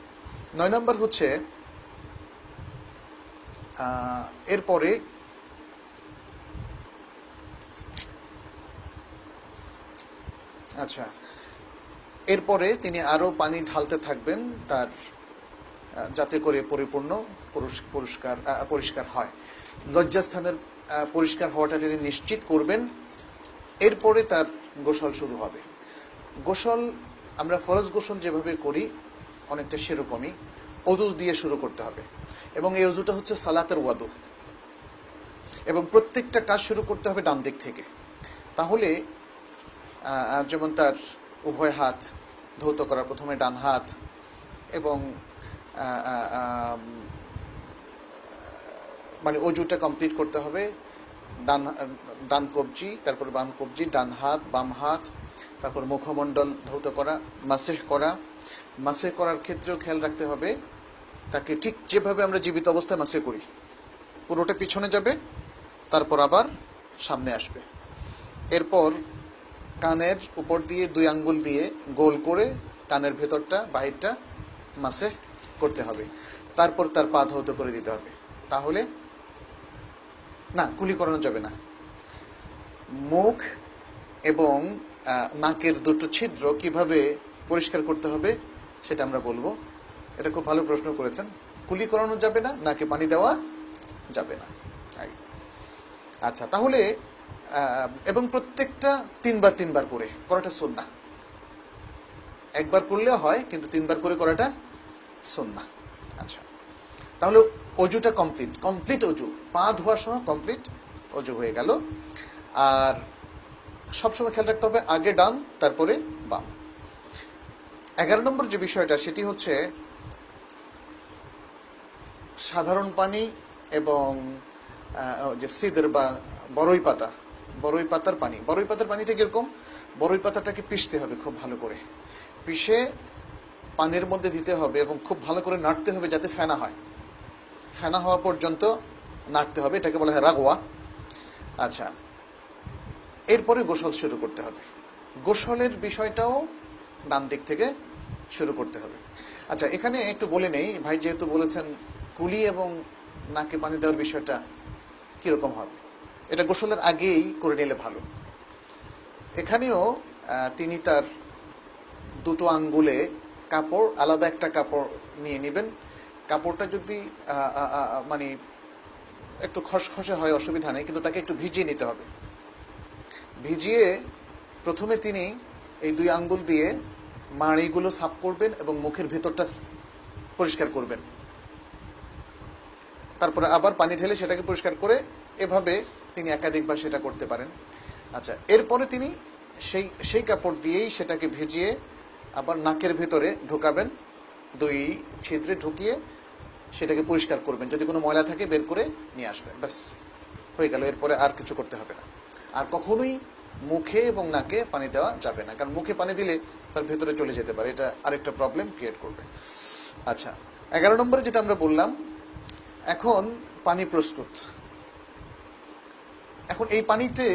Speaker 1: 9 নম্বর হচ্ছে এরপরে আচ্ছা এরপরে তিনি আরো পানি ঢালতে থাকবেন তার যাতে করে পরিপূর্ণ পরিষ্কার হয়। লজ্জাস্থানের পরিষ্কার হওয়াটা তিনি নিশ্চিত করবেন, এরপরে তার গোসল শুরু হবে। গোসল আমরা ফরজ গোসল যেভাবে করি অনেকটা সেরকমই ওযু দিয়ে শুরু করতে হবে এবং এই ওযুটা হচ্ছে সালাতের ওয়াদু এবং প্রত্যেকটা কাজ শুরু করতে হবে ডান দিক থেকে। তাহলে যেমন তার উভয় হাত ধৌত করা, প্রথমে ডান হাত এবং মানে অজুটা কমপ্লিট করতে হবে, ডান কবজি, তারপর বাম কবজি, ডান হাত, বাম হাত, তারপর মুখমণ্ডল ধৌত করা, মাসেহ করা। মাসেহ করার ক্ষেত্রেও খেয়াল রাখতে হবে তাকে ঠিক যেভাবে আমরা জীবিত অবস্থায় মাসেহ করি, পুরোটা পিছনে যাবে তারপর আবার সামনে আসবে। এরপর কানের উপর দিয়ে 2 আঙ্গুল দিয়ে গোল করে কানের ভেতরটা বাহিরটা মাসেহ করতে হবে, তারপর তার পা ধৌত করে দিতে হবে। তাহলে না, কুলি করানো যাবে না। মুখ এবং নাকের দুটো ছিদ্র কিভাবে পরিষ্কার করতে হবে সেটা আমরা বলবো। এটা খুব ভালো প্রশ্ন করেছেন। কুলি করানো যাবে না, নাকে পানি দেওয়া যাবে না। আচ্ছা, তাহলে এবং প্রত্যেকটা 3 বার করে করাটা সুন্নাহ। একবার করলেও হয় কিন্তু 3 বার করে করাটা সুন্নাহ। আচ্ছা, তাহলে অজুটা কমপ্লিট অজু, পা ধোয়ার সময় কমপ্লিট অজু হয়ে গেল। আর সবসময় খেয়াল রাখতে হবে আগে ডান তারপরে বাম। 11 নম্বর যে বিষয়টা সেটি হচ্ছে সাধারণ পানি এবং যে সিদর বা বড়ই পাতার পানি। বড়ই পাতার পানিটা কিরকম? বড়ই পাতাটাকে পিষতে হবে খুব ভালো করে, পিষে পানির মধ্যে দিতে হবে এবং খুব ভালো করে নাড়তে হবে যাতে ফেনা হয়, ফেনা হওয়া পর্যন্ত নাড়তে হবে, এটাকে বলা হয় রাগওয়া। আচ্ছা, এরপরে গোসল শুরু করতে হবে। গোসলের বিষয়টাও ডান দিক থেকে শুরু করতে হবে। আচ্ছা, এখানে একটু বলে নেই, ভাই যেহেতু বলেছেন কুলি এবং নাকে পানি দেওয়ার বিষয়টা কিরকম হবে, এটা গোসলের আগেই করে নিলে ভালো। এখানেও তিনি তার 2 আঙ্গুলে কাপড়, আলাদা একটা কাপড় নিয়ে নেবেন। কাপড়টা যদি মানে একটু খসখসে হয় অসুবিধা নেই, কিন্তু তাকে একটু ভিজিয়ে নিতে হবে। ভিজিয়ে প্রথমে তিনি এই 2 আঙ্গুল দিয়ে মাড়িগুলো সাফ করবেন এবং মুখের ভেতরটা পরিষ্কার করবেন, তারপরে আবার পানি ঢেলে সেটাকে পরিষ্কার করে, এভাবে তিনি একাধিকবার সেটা করতে পারেন। আচ্ছা, এরপরে তিনি সেই কাপড় দিয়েই সেটাকে ভিজিয়ে আবার নাকের ভেতরে ঢোকাবেন, 2 ছিদ্রে ঢুকিয়ে সেটাকে পরিষ্কার করবেন, যদি কোনো ময়লা থাকে বের করে নিয়ে আসবেন, ব্যাস হয়ে গেল। এরপরে আর কিছু করতে হবে না। আর কখনোই মুখে এবং নাকে পানি দেওয়া যাবে না, কারণ মুখে পানি দিলে তার ভেতরে চলে যেতে পারে, এটা আরেকটা প্রবলেম ক্রিয়েট করবে। আচ্ছা, 11 নম্বরে যেটা আমরা বললাম, এখন পানি প্রস্তুত। এখন এই পানিতে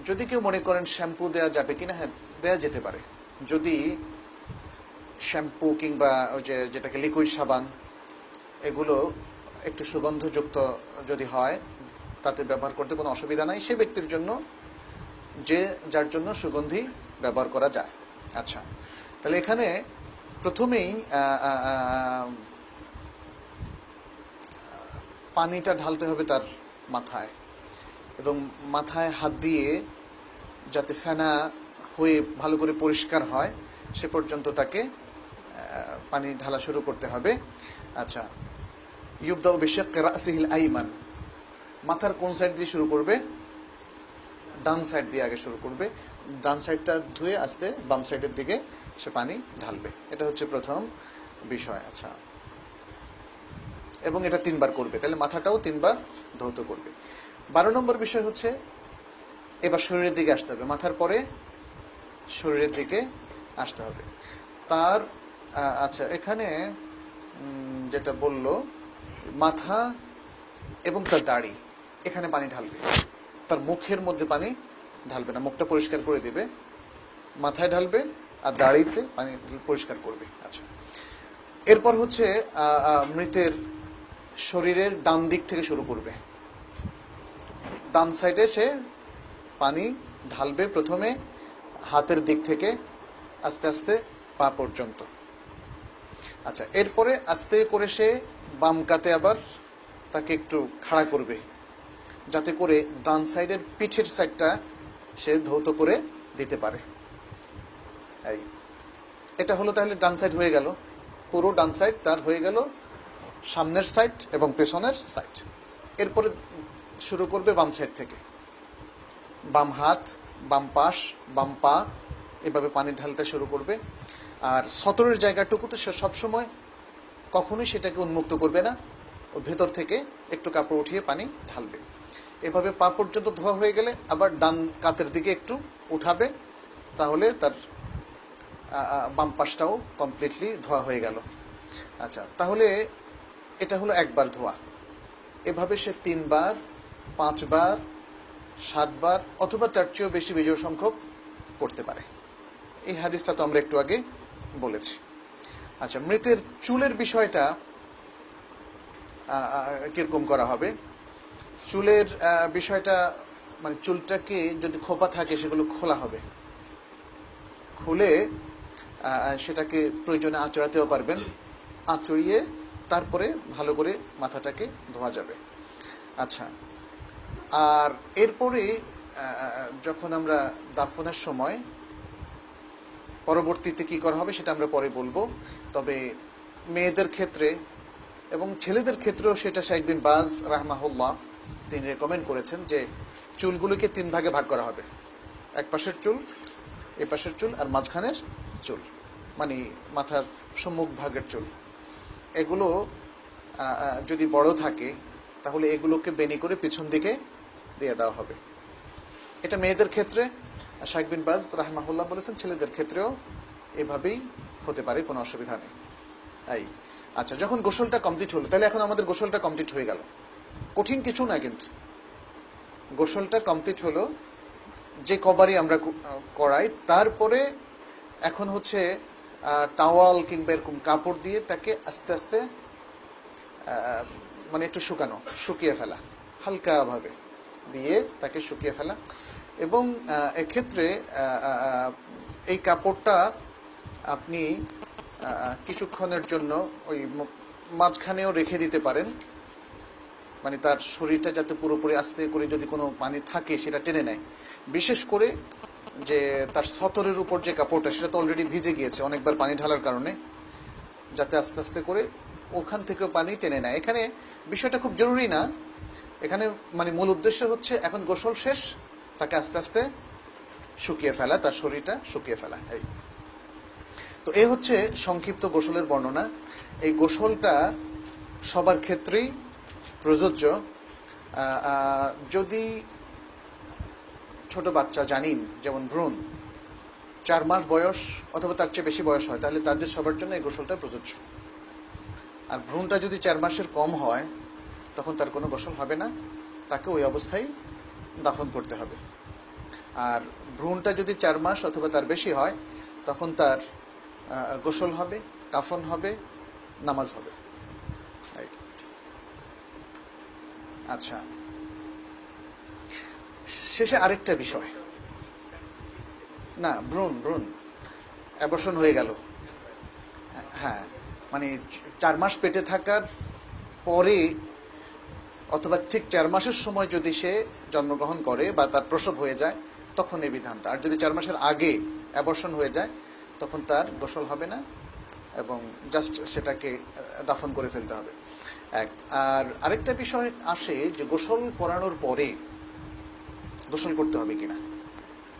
Speaker 1: যদি কেউ মনে করেন শ্যাম্পু দেওয়া যাবে কিনা, হ্যাঁ দেওয়া যেতে পারে। যদি শ্যাম্পু কিংবা ওই যেটাকে লিকুইড সাবান, এগুলো একটু সুগন্ধযুক্ত যদি হয় তাতে ব্যবহার করতে কোনো অসুবিধা নাই, সে ব্যক্তির জন্য যার জন্য সুগন্ধি ব্যবহার করা যায়। আচ্ছা, তাহলে এখানে প্রথমেই পানিটা ঢালতে হবে তার মাথায় এবং মাথায় হাত দিয়ে যাতে ফেনা হয়ে ভালো করে পরিষ্কার হয় সে পর্যন্ত তাকে পানি ঢালা শুরু করতে হবে। আচ্ছা, ইউবদাউ বিশাক্কি রাসিহিল আইমান, মাথার কোন সাইড দিয়ে শুরু করবে? ডান সাইড দিয়ে আগে শুরু করবে, ডান সাইডটা ধুয়ে আস্তে বাম সাইডের দিকে সে পানি ঢালবে। এটা হচ্ছে প্রথম বিষয়। আচ্ছা, এবং এটা 3 বার করবে, তাহলে মাথাটাও 3 বার ধৌত করবে। 12 নম্বর বিষয় হচ্ছে এবার শরীরের দিকে আসতে হবে, মাথার পরে শরীরের দিকে আসতে হবে তার। আচ্ছা, এখানে যেটা বললো মাথা এবং তার দাড়ি, এখানে পানি ঢালবে, তার মুখের মধ্যে পানি ঢালবে না, মুখটা পরিষ্কার করে দিবে, মাথায় ঢালবে আর দাড়িতে পানি পরিষ্কার করবে। আচ্ছা, এরপর হচ্ছে মৃতের শরীরের ডান দিক থেকে শুরু করবে, ডান সাইডে সে পানি ঢালবে, প্রথমে হাতের দিক থেকে আস্তে আস্তে পা পর্যন্ত। আচ্ছা, এরপরে আস্তে করে সে বাম কাতে আবার তাকে একটু খাড়া করবে, যাতে করে ডান সাইডের পিঠের সাইডটা সে ধৌত করে দিতে পারে। এই এটা হলো তাহলে ডান সাইড হয়ে গেল, পুরো ডান সাইড তার হয়ে গেল, সামনের সাইড এবং পেছনের সাইড। এরপরে শুরু করবে বাম সাইড থেকে, বাম হাত, বাম পাশ, বাম পা, এভাবে পানি ঢালতে শুরু করবে। আর সতরের জায়গাটুকুতে সে সবসময় কখনোই সেটাকে উন্মুক্ত করবে না, ও ভেতর থেকে একটু কাপড় উঠিয়ে পানি ঢালবে। এভাবে পা পর্যন্ত ধোয়া হয়ে গেলে আবার ডান কাতের দিকে একটু উঠাবে, তাহলে তার বাম পাশটাও কমপ্লিটলি ধোয়া হয়ে গেল। আচ্ছা, তাহলে এটা হলো একবার ধোয়া। এভাবে সে 3 বার, 5 বার, 7 বার অথবা তার চেয়েও বেশি বিজয় সংখ্যক করতে পারে। এই হাদিসটা তো আমরা একটু আগে বলেছি। আচ্ছা, মৃতের চুলের বিষয়টা কিরকম করা হবে? চুলের বিষয়টা মানে চুলটাকে যদি খোপা থাকে সেগুলো খোলা হবে, খুলে সেটাকে প্রয়োজনে আঁচড়াতেও পারবেন, আঁচড়িয়ে তারপরে ভালো করে মাথাটাকে ধোয়া যাবে। আচ্ছা, আর এরপরে যখন আমরা দাফনের সময় পরবর্তীতে কি করা হবে সেটা আমরা পরে বলবো। তবে মেয়েদের ক্ষেত্রে এবং ছেলেদের ক্ষেত্রেও সেটা শাইখ বিন বাজ রাহমাহুল্লাহ তিনি রেকমেন্ড করেছেন যে চুলগুলোকে 3 ভাগে ভাগ করা হবে, এক পাশের চুল, এ পাশের চুল আর মাঝখানের চুল, মানে মাথার সম্মুখ ভাগের চুল। এগুলো যদি বড় থাকে তাহলে এগুলোকে বেনি করে পিছন দিকে দিয়ে দেওয়া হবে। এটা মেয়েদের ক্ষেত্রে শাইখ বিন বাজ রাহমাহুল্লাহ বলেছেন, ছেলেদের ক্ষেত্রেও এভাবেই হতে পারে, কোনো অসুবিধা নেই। এই আচ্ছা, যখন গোসলটা কমপ্লিট হলো, তাহলে এখন আমাদের গোসলটা কমপ্লিট হয়ে গেল, কঠিন কিছু না, কিন্তু গোসলটা কমপ্লিট হলো যে কবারই আমরা করাই। তারপরে এখন হচ্ছে টাওয়াল কিংবা এরকম কাপড় দিয়ে তাকে আস্তে আস্তে মানে একটু শুকিয়ে ফেলা, হালকাভাবে দিয়ে তাকে শুকিয়ে ফেলা। এবং এক্ষেত্রে এই কাপড়টা আপনি কিছুক্ষণের জন্য ওই মাঝখানেও রেখে দিতে পারেন, মানে তার শরীরটা যাতে পুরোপুরি আস্তে করে যদি কোনো পানি থাকে সেটা টেনে নেয়। বিশেষ করে যে তার সতরের উপর যে কাপড়টা সেটা তো অলরেডি ভিজে গিয়েছে অনেকবার পানি ঢালার কারণে, যাতে আস্তে আস্তে করে ওখান থেকেও পানি টেনে নেয়। এখানে বিষয়টা খুব জরুরি না, এখানে মানে মূল উদ্দেশ্য হচ্ছে এখন গোসল শেষ, তাকে আস্তে আস্তে শুকিয়ে ফেলা, তার শরীরটা শুকিয়ে ফেলা। এই তো এই হচ্ছে সংক্ষিপ্ত গোসলের বর্ণনা। এই গোসলটা সবার ক্ষেত্রেই প্রযোজ্য। যদি ছোট বাচ্চা জানিন, যেমন ভ্রূণ 4 মাস বয়স অথবা তার চেয়ে বেশি বয়স হয়, তাহলে তাদের সবার জন্য এই গোসলটা প্রযোজ্য। আর ভ্রূণটা যদি 4 মাসের কম হয় তখন তার কোনো গোসল হবে না, তাকে ওই অবস্থায় দাফন করতে হবে। আর ভ্রূণটা যদি 4 মাস অথবা তার বেশি হয় তখন তার গোসল হবে, কাফন হবে, নামাজ হবে। আচ্ছা, শেষে আরেকটা বিষয়, না ভ্রূণ অ্যাবর্শন হয়ে গেল, হ্যাঁ, মানে 4 মাস পেটে থাকার পরে অথবা ঠিক 4 মাসের সময় যদি সে জন্মগ্রহণ করে বা তার প্রসব হয়ে যায় তখন এই বিধানটা। আর যদি 4 মাসের আগে অ্যাবর্শন হয়ে যায় তখন তার গোসল হবে না এবং জাস্ট সেটাকে দাফন করে ফেলতে হবে। এক আর আরেকটা বিষয় আসে যে গোসল করানোর পরে গোসল করতে হবে কিনা,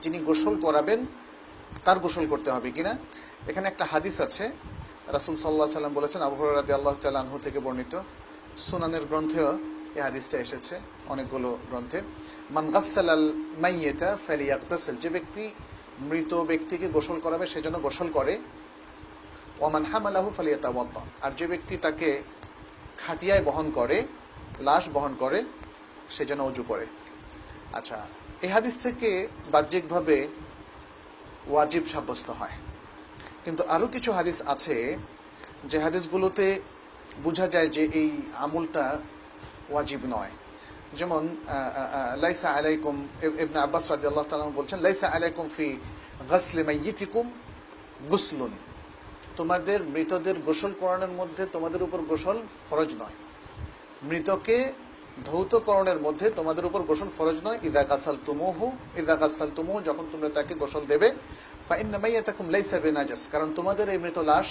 Speaker 1: যিনি গোসল করাবেন তার গোসল করতে হবে কিনা। এখানে একটা হাদিস আছে, রাসূল সাল্লাল্লাহু আলাইহি ওয়াসাল্লাম বলেছেন, আবু হুরায়রা রাদিয়াল্লাহু তাআলা আনহু থেকে বর্ণিত, সুনানের গ্রন্থেও এই হাদিসটা এসেছে, অনেকগুলো গ্রন্থে। মান গাসসালাল মাইয়িতা ফালিয়াগতাসিল, যে ব্যক্তি মৃত ব্যক্তিকে গোসল করাবে সে যেন গোসল করে। ওয়া মান হামালাহু ফালিয়াতাওয়াদ্দা, আর যে ব্যক্তি তাকে খাটিয়ায় বহন করে, লাশ বহন করে, সে যেন ওযু করে। আচ্ছা, এই হাদিস থেকে বাহ্যিকভাবে ওয়াজিব সাব্যস্ত হয়, কিন্তু আরো কিছু হাদিস আছে যে হাদিসগুলোতে বোঝা যায় যে এই আমলটা ওয়াজিব নয়। যেমন লাইসা আলাইকুম, ইবনে আব্বাস রাদিয়াল্লাহু তাআলা বলছেন, লাইসা আলাইকুম ফি গাসলি মাইয়িতিকুম গুসলুন, তোমাদের মৃতদের গোসল করানোর মধ্যে তোমাদের উপর গোসল ফরজ নয়। মৃতকে ধৌতকরণের মধ্যে তোমাদের উপর গোসল ফরজ নয়। ইদা গাসালতুমুহু, যখন তোমরা তাকে গোসল দেবে, ফাইন্না মাইয়াতাকুম লাইসা বিনাজাস, কারণ তোমাদের এই মৃত লাশ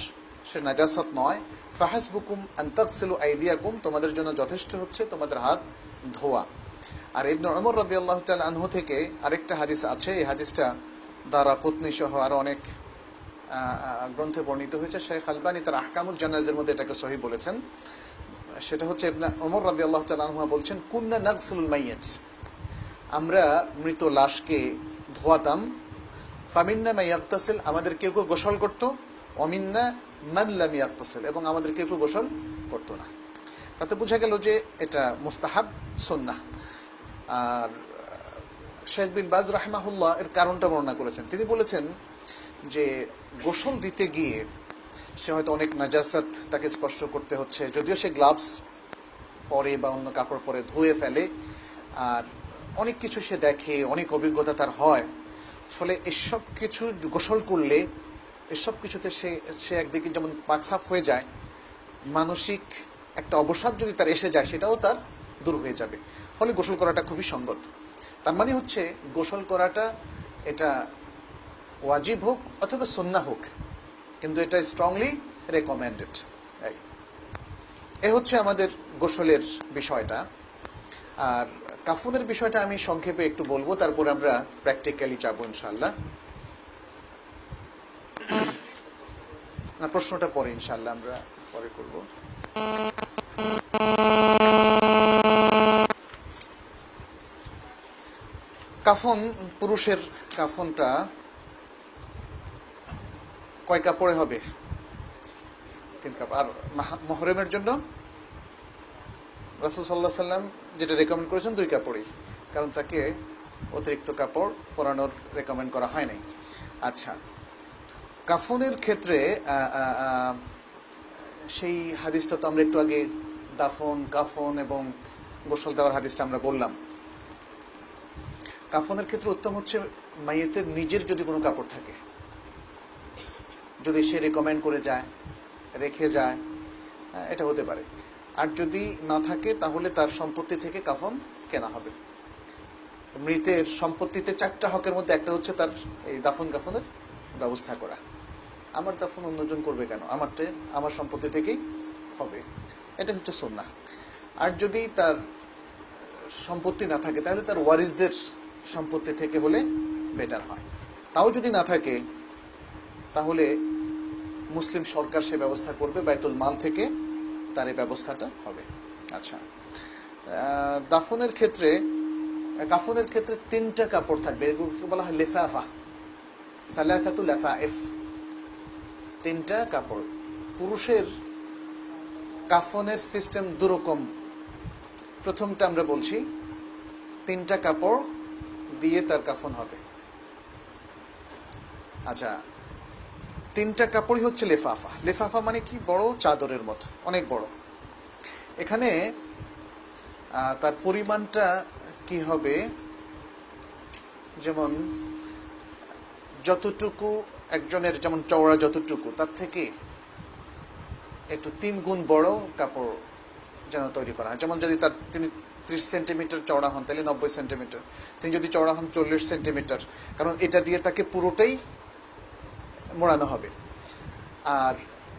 Speaker 1: সে নাজাসাত নয়। ফাহাসবুকুম আন তাগসিলু আইদিয়াকুম, তোমাদের জন্য যথেষ্ট হচ্ছে তোমাদের হাত ধোয়া। আর ইবনে উমর রাদিয়াল্লাহু তাআলা আনহু থেকে আরেকটা হাদিস আছে, এই হাদিসটা দারাকুতনি সহ আরো অনেক গ্রন্থে বর্ণিত হয়েছে। শেখ আলবানী তার আহকামুল জানাজের মধ্যে এটাকে সহিহ বলেছেন। সেটা হচ্ছে ইবনে উমর রাদিয়াল্লাহু তাআলা আনহু বলছেন, কুন্না নাগসিলুল মাইয়িত, আমরা মৃত লাশকে ধোয়াতাম। ফামিন্না মান ইয়াগতাসিল, আমাদের কেউ কেউ গোসল করত। ওয়ামিন্না মান লাম ইয়াগতাসিল, এবং আমাদের কেউ কেউ গোসল করত না। তাতে বোঝা গেল যে এটা মুস্তাহাব, সুন্নাহ। আর শেখ বিন বাজ রাহিমাহুল্লাহ এর কারণটা বর্ণনা করেছেন। তিনি বলেছেন যে গোসল দিতে গিয়ে সে হয়তো অনেক নাজাসাত তাকে স্পর্শ করতে হচ্ছে, যদিও সে গ্লাভস পরে বা অন্য কাপড় পরে ধুয়ে ফেলে, আর অনেক কিছু সে দেখে, অনেক অভিজ্ঞতা তার হয়। ফলে এসব কিছু গোসল করলে এসব কিছুতে সে একদিকে যেমন পাকসাফ হয়ে যায়, মানসিক একটা অবসাদ যদি তার এসে যায় সেটাও তার দূর হয়ে যাবে। ফলে গোসল করাটা খুবই সঙ্গত। তার মানে হচ্ছে গোসল করাটা এটা ওয়াজিব হোক অথবা সুন্নাহ হোক, কিন্তু এটা স্ট্রংলি রেকমেন্ডেড। এই হচ্ছে আমাদের গোসলের বিষয়টা। আর কাফনের বিষয়টা আমি সংক্ষেপে একটু বলবো, তারপর আমরা প্র্যাকটিক্যালি যাবো ইনশাআল্লাহ। প্রশ্নটা পরে ইনশাআল্লাহ আমরা পরে করব। কাফন, পুরুষের কাফনটা কয় কাপড়ে হবে? 3 কাপড়। আর মুহররমের জন্য রাসূল সাল্লাল্লাহু আলাইহি সাল্লাম যেটা রেকমেন্ড করেছেন 2 কাপড়ই, কারণ তাকে অতিরিক্ত কাপড় পরানোর রেকমেন্ড করা হয় নাই। আচ্ছা, কাফনের ক্ষেত্রে সেই হাদিসটা তো আমরা একটু আগে দাফন, কাফন এবং গোসল দেওয়ার হাদিসটা আমরা বললাম। কাফনের ক্ষেত্রে উত্তম হচ্ছে মাইয়েতের নিজের যদি কোনো কাপড় থাকে, যদি সে রেকমেন্ড করে যায়, রেখে যায়, এটা হতে পারে। আর যদি না থাকে তাহলে তার সম্পত্তি থেকে কাফন কেনা হবে। মৃতের সম্পত্তিতে 4টা হকের মধ্যে একটা হচ্ছে তার এই দাফন কাফনের ব্যবস্থা করা। আমার দাফন অন্যজন করবে কেন, আমার সম্পত্তি থেকেই হবে, এটা হচ্ছে সুন্নাহ। আর যদি তার সম্পত্তি না থাকে তাহলে তার ওয়ারিসদের সম্পত্তি থেকে হলে বেটার হয়। তাও যদি না থাকে তাহলে মুসলিম সরকার সে ব্যবস্থা করবে, বাইতুল মাল থেকে তার এই ব্যবস্থাটা হবে। আচ্ছা, দাফনের ক্ষেত্রে, কাফনের ক্ষেত্রে 3টা কাপড় থাকবে, এগুলোকে বলা হয় লিফাফা, সালাসাতু লাফাইফ, 3টা কাপড়। পুরুষের কাফনের সিস্টেম দুরকম। প্রথমটা আমরা বলছি, 3টা কাপড় দিয়ে তার কাফন হবে। আচ্ছা, 3টা কাপড়ই হচ্ছে লেফাফা। লেফাফা মানে কি? বড় চাদরের মতো, অনেক বড়। এখানে তার পরিমাণটা কি হবে, যেমন যতটুকু একজনের যেমন চওড়া যতটুকু, তার থেকে একটু 3 গুণ বড় কাপড় যেন তৈরি করা হয়। যেমন যদি তিনি 30 সেন্টিমিটার চওড়া হন তাহলে 90 সেন্টিমিটার, তিনি যদি চওড়া হন 40 সেন্টিমিটার, কারণ এটা দিয়ে তাকে পুরোটাই মোড়ানো হবে। আর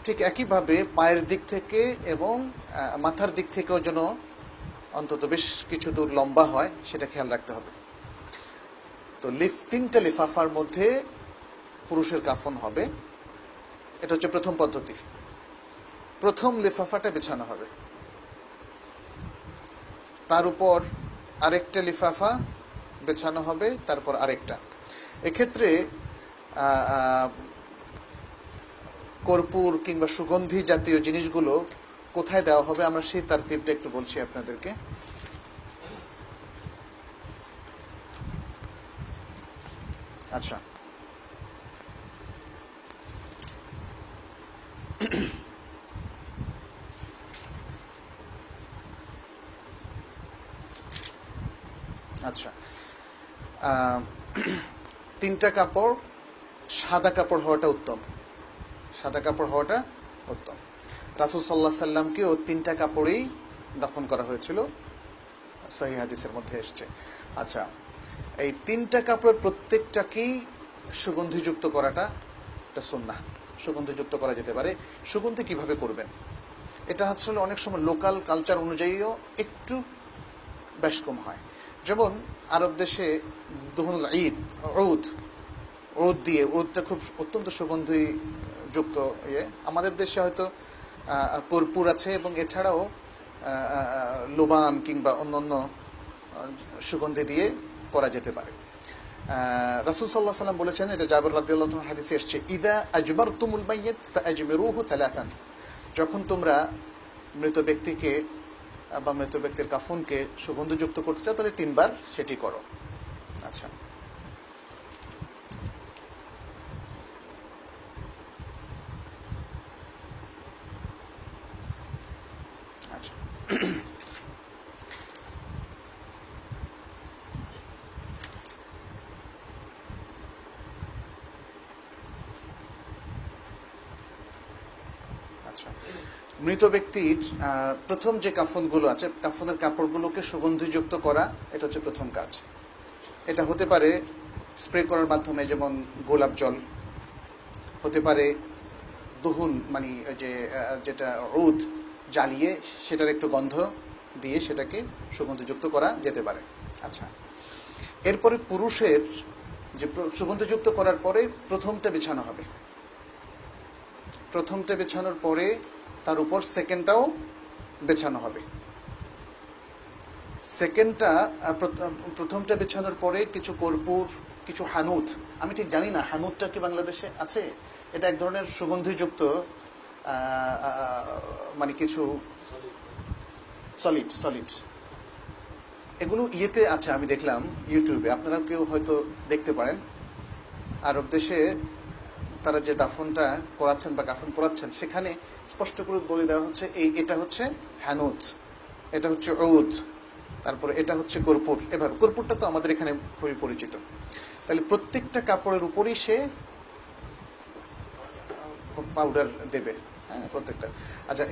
Speaker 1: ঠিক একইভাবে পায়ের দিক থেকে এবং মাথার দিক থেকেও যেন অন্তত বেশ কিছু দূর লম্বা হয়, সেটা খেয়াল রাখতে হবে। তো 3টা লিফাফার মধ্যে পুরুষের কাফন হবে। এটা হচ্ছে প্রথম পদ্ধতি। প্রথম লিফাফাটা বিছানো হবে, তার উপর আরেকটা লিফাফা বিছানো হবে, তারপর আরেকটা। এক্ষেত্রে কর্পূর কিংবা সুগন্ধি জাতীয় জিনিসগুলো কোথায় দেওয়া হবে আমরা সেই তারতিবটা একটু বলছি আপনাদেরকে। আচ্ছা, আচ্ছা, 3টা কাপড়, সাদা কাপড় হওয়াটা উত্তম। সাদা কাপড় হওয়াটা উত্তম। রাসূল সাল্লাল্লাহু আলাইহি সাল্লামকেও 3টা কাপড়েই দাফন করা হয়েছিল, সহিহ হাদিসের মধ্যে এসেছে। আচ্ছা, এই 3টা কাপড়ের প্রত্যেকটাকেই সুগন্ধিযুক্ত করাটা একটা সুন্নাহ। সুগন্ধিযুক্ত করা যেতে পারে। সুগন্ধি কিভাবে করবেন, এটা আসলে অনেক সময় লোকাল কালচার অনুযায়ীও একটু বেশ কম হয়। যেমন আরব দেশে দুহুনুল ঈদ, উদ দিয়ে, উদটা খুব অত্যন্ত সুগন্ধি যুক্ত ইয়ে। আমাদের দেশে হয়তো কর্পূর আছে এবং এছাড়াও লোবান কিংবা অন্যান্য সুগন্ধি দিয়ে করা যেতে পারে। রাসূল সাল্লাল্লাহু আলাইহি ওয়াসাল্লাম বলেছেন, এটা জাবের রাদিয়াল্লাহু আনহু হাদিসে এসেছে, ইযা আজমারতুমুল মাইয়িত ফাআজমিরুহু সালাসান, যখন তোমরা মৃত ব্যক্তিকে বা মৃত ব্যক্তির কাফনকে সুগন্ধযুক্ত করতে চাও তাহলে 3 বার সেটি করো। আচ্ছা, আচ্ছা, আচ্ছা। মৃত ব্যক্তির প্রথম যে কাফনগুলো আছে, কাফনের কাপড়গুলোকে সুগন্ধিযুক্ত করা, এটা হচ্ছে প্রথম কাজ। এটা হতে পারে স্প্রে করার মাধ্যমে, যেমন গোলাপ জল, হতে পারে দুহুন মানে যে যেটা উদ জ্বালিয়ে সেটার একটু গন্ধ দিয়ে সেটাকে সুগন্ধিযুক্ত করা যেতে পারে। আচ্ছা, এরপরে পুরুষের যে সুগন্ধিযুক্ত করার পরে প্রথমটা বিছানো হবে। প্রথমটা বিছানোর পরে তার উপর সেকেন্ডটাও বেছানো হবে। সেকেন্ডটা, প্রথমটা বিছানোর পরে কিছু কর্পূর, কিছু হানুত, আমি ঠিক জানি না হানুতটা কি বাংলাদেশে আছে, এটা এক ধরনের সুগন্ধিযুক্ত মানে কিছু সলিড, এগুলো ইয়েতে আছে, আমি দেখলাম ইউটিউবে, আপনারা কেউ হয়তো দেখতে পারেন। আরব দেশে তারা যে দাফনটা করাচ্ছেন বা কাফন পরাচ্ছেন, সেখানে স্পষ্ট করে বলে দেওয়া হচ্ছে এটা হচ্ছে হানুত, এটা হচ্ছে উদ, তারপরে এটা হচ্ছে কর্পূর। এভাবে কর্পূরটা তো আমাদের এখানে খুবই পরিচিত। তাহলে প্রত্যেকটা কাপড়ের উপরই সে পাউডার দেবে, হ্যাঁ, প্রত্যেকটা। আচ্ছা,